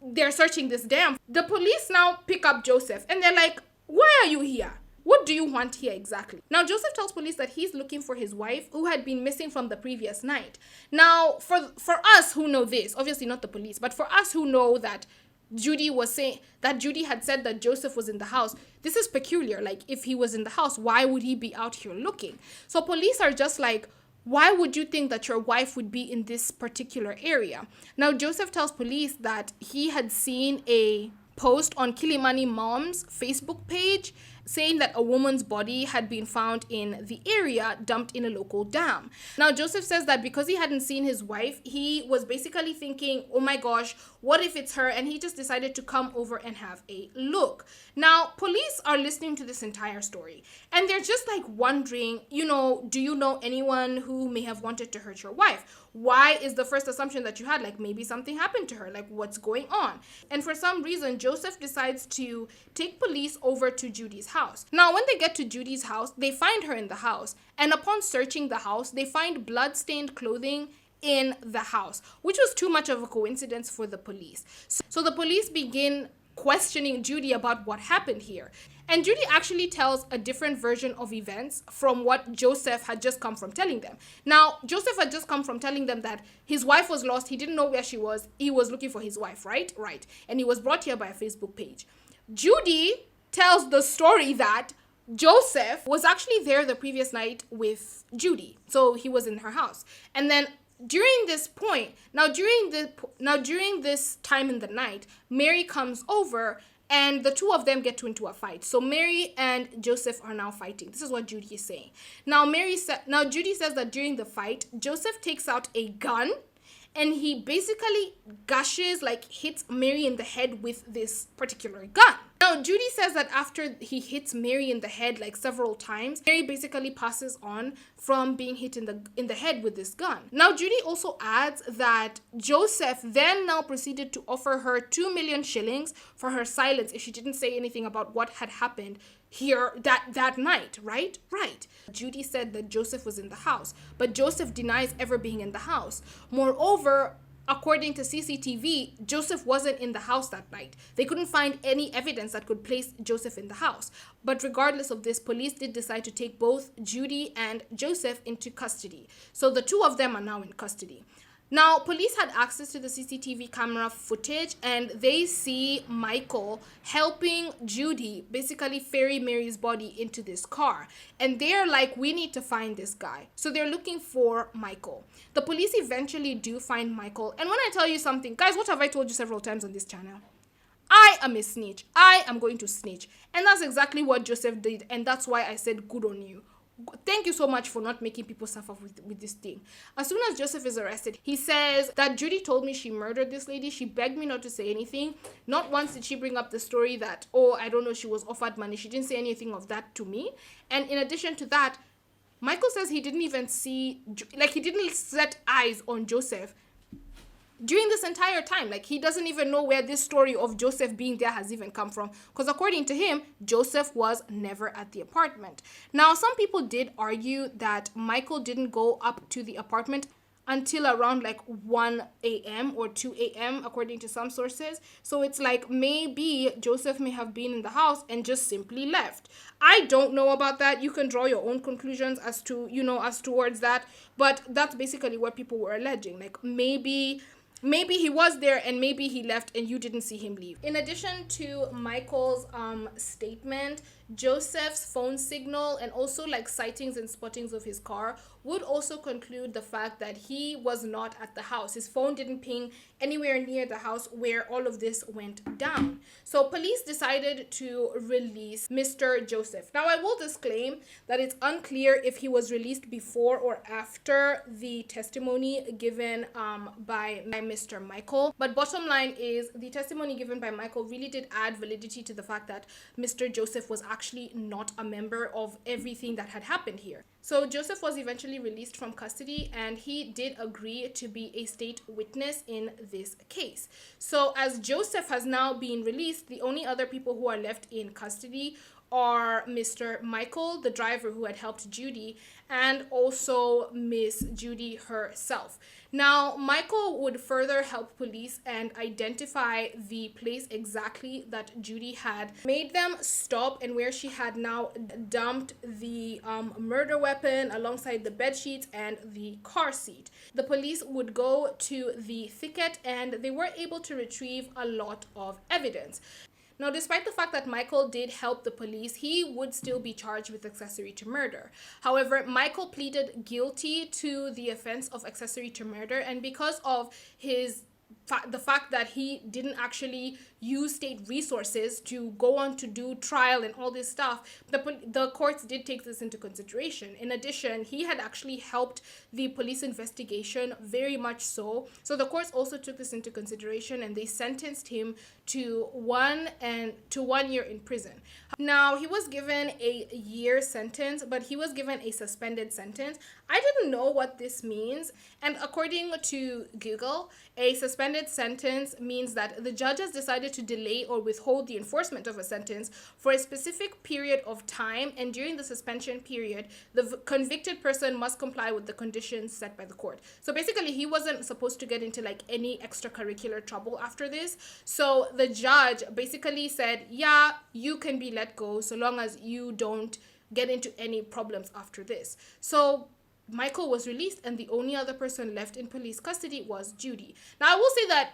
this dam. The police now pick up Joseph and they're like, why are you here? What do you want here exactly? Now, Joseph tells police that he's looking for his wife who had been missing from the previous night. Now, for us who know this, obviously not the police, but for us who know that Judy had said that Joseph was in the house, this is peculiar. Like, if he was in the house, why would he be out here looking? So police are just like, why would you think that your wife would be in this particular area? Now, Joseph tells police that he had seen a post on Kilimani Mom's Facebook page saying that a woman's body had been found in the area, dumped in a local dam. Now, Joseph says that because he hadn't seen his wife, he was basically thinking, oh my gosh, what if it's her? And he just decided to come over and have a look. Now, police are listening to this entire story and they're just like wondering, do you know anyone who may have wanted to hurt your wife? Why is the first assumption that you had, like, maybe something happened to her, like what's going on? And for some reason, Joseph decides to take police over to Judy's house. Now, when they get to Judy's house, they find her in the house. And upon searching the house, they find blood-stained clothing in the house, which was too much of a coincidence for the police. So the police begin questioning Judy about what happened here. And Judy actually tells a different version of events from what Joseph had just come from telling them. Now, Joseph had just come from telling them that his wife was lost. He didn't know where she was. He was looking for his wife, right? Right. And he was brought here by a Facebook page. Judy tells the story that Joseph was actually there the previous night with Judy. So he was in her house. And then during this time in the night, Mary comes over and the two of them get into a fight. So Mary and Joseph are now fighting. This is what Judy is saying. Now Judy says that during the fight, Joseph takes out a gun and he basically hits Mary in the head with this particular gun. Now, Judy says that after he hits Mary in the head several times, Mary basically passes on from being hit in the head with this gun. Now, Judy also adds that Joseph then now proceeded to offer her 2 million shillings for her silence if she didn't say anything about what had happened here that night, right? Right. Judy said that Joseph was in the house, but Joseph denies ever being in the house. Moreover, according to CCTV, Joseph wasn't in the house that night. They couldn't find any evidence that could place Joseph in the house. But regardless of this, police did decide to take both Judy and Joseph into custody. So the two of them are now in custody. Now, police had access to the CCTV camera footage and they see Michael helping Judy basically ferry Mary's body into this car. And they're like, we need to find this guy. So they're looking for Michael. The police eventually do find Michael. And when I tell you something, guys, what have I told you several times on this channel? I am a snitch. I am going to snitch. And that's exactly what Joseph did. And that's why I said good on you. Thank you so much for not making people suffer with this thing. As soon as Joseph is arrested, he says that Judy told me she murdered this lady. She begged me not to say anything. Not once did she bring up the story that, I don't know, she was offered money. She didn't say anything of that to me. And in addition to that, Michael says he didn't even he didn't set eyes on Joseph during this entire time. He doesn't even know where this story of Joseph being there has even come from, because according to him, Joseph was never at the apartment. Now, some people did argue that Michael didn't go up to the apartment until around 1 a.m. or 2 a.m. according to some sources. So it's maybe Joseph may have been in the house and just simply left. I don't know about that. You can draw your own conclusions as to, as towards that. But that's basically what people were alleging. Maybe maybe he was there and maybe he left and you didn't see him leave. In addition to Michael's statement, Joseph's phone signal and also like sightings and spottings of his car would also conclude the fact that he was not at the house. His phone didn't ping anywhere near the house where all of this went down. So police decided to release Mr. Joseph. Now I will disclaim that it's unclear if he was released before or after the testimony given by Mr. Michael. But bottom line is the testimony given by Michael really did add validity to the fact that Mr. Joseph was actually not a member of everything that had happened here. So Joseph was eventually released from custody and he did agree to be a state witness in this case. So as Joseph has now been released, the only other people who are left in custody are Mr. Michael, the driver who had helped Judy, and also Miss Judy herself. Now, Michael would further help police and identify the place exactly that Judy had made them stop and where she had now dumped the murder weapon alongside the bed sheets and the car seat. The police would go to the thicket and they were able to retrieve a lot of evidence. Now, despite the fact that Michael did help the police, he would still be charged with accessory to murder. However, Michael pleaded guilty to the offense of accessory to murder, and because of the fact that he didn't actually use state resources to go on to do trial and all this stuff, the courts did take this into consideration. In addition, he had actually helped the police investigation very much so. So the courts also took this into consideration and they sentenced him to 1 year in prison. Now, he was given a year sentence, but he was given a suspended sentence. I didn't know what this means, and according to Google, a suspended sentence means that the judge has decided to delay or withhold the enforcement of a sentence for a specific period of time, and during the suspension period, the convicted person must comply with the conditions set by the court. So basically, he wasn't supposed to get into like any extracurricular trouble after this. So the judge basically said, yeah, you can be let go so long as you don't get into any problems after this. So Michael was released and the only other person left in police custody was Judy. Now, I will say that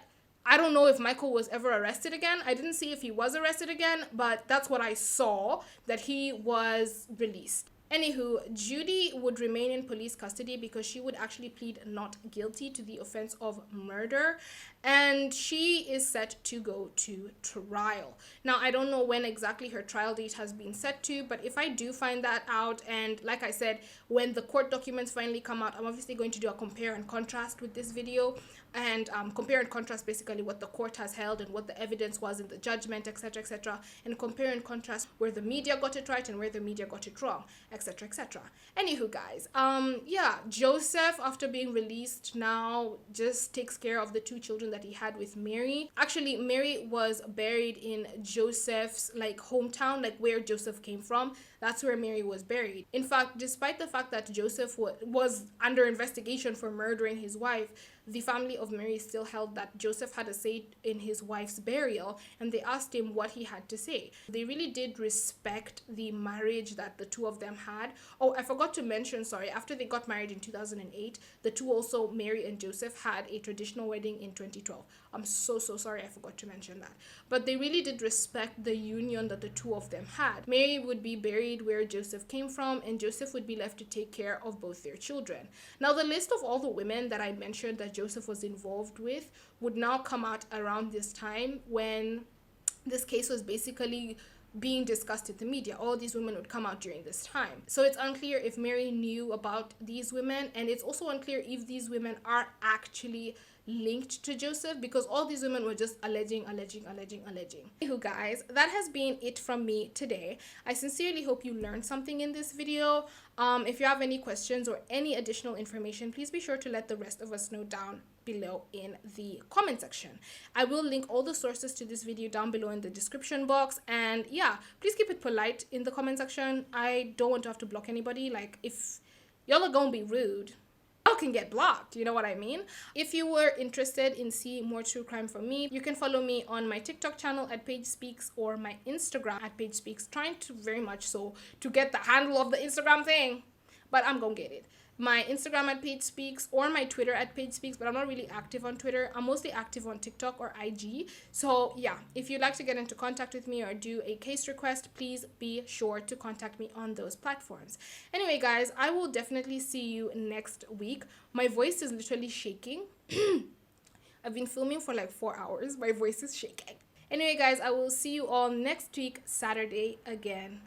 I don't know if Michael was ever arrested again. I didn't see if he was arrested again, but that's what I saw, that he was released. Anywho, Judy would remain in police custody because she would actually plead not guilty to the offense of murder, and she is set to go to trial. Now, I don't know when exactly her trial date has been set to, but if I do find that out, and like I said, when the court documents finally come out, I'm obviously going to do a compare and contrast with this video, and compare and contrast basically what the court has held and what the evidence was in the judgment, etc., and compare and contrast where the media got it right and where the media got it wrong, etc. Anywho, guys, yeah, Joseph, after being released, now just takes care of the 2 children that he had with Mary. Actually, Mary was buried in Joseph's like hometown, like where Joseph came from. That's where Mary was buried. In fact, despite the fact that Joseph was under investigation for murdering his wife, the family of Mary still held that Joseph had a say in his wife's burial, and they asked him what he had to say. They really did respect the marriage that the 2 of them had. Oh, I forgot to mention, sorry, after they got married in 2008, the 2 also, Mary and Joseph, had a traditional wedding in 2012. I'm so sorry, I forgot to mention that. But they really did respect the union that the 2 of them had. Mary would be buried where Joseph came from, and Joseph would be left to take care of both their children. Now, the list of all the women that I mentioned that Joseph was involved with would now come out around this time when this case was basically being discussed in the media. All these women would come out during this time. So it's unclear if Mary knew about these women, and it's also unclear if these women are actually linked to Joseph, because all these women were just alleging. Anywho, guys, that has been it from me today. I sincerely hope you learned something in this video. If you have any questions or any additional information, please be sure to let the rest of us know down below in the comment section. I will link all the sources to this video down below in the description box, and yeah, please keep it polite in the comment section. I don't want to have to block anybody. Like, if y'all are gonna be rude, y'all can get blocked, you know what I mean? If you were interested in seeing more true crime from me, you can follow me on my TikTok channel at Paige Speaks or my Instagram at Paige Speaks. Trying to very much so to get the handle of the Instagram thing, but I'm gonna get it. my Instagram at Paige Speaks or my Twitter at Paige Speaks, but I'm not really active on Twitter. I'm mostly active on TikTok or IG. So yeah, if you'd like to get into contact with me or do a case request, please be sure to contact me on those platforms. Anyway, guys, I will definitely see you next week. My voice is literally shaking. I've been filming for like 4 hours. My voice is shaking. Anyway, guys, I will see you all next week, Saturday again.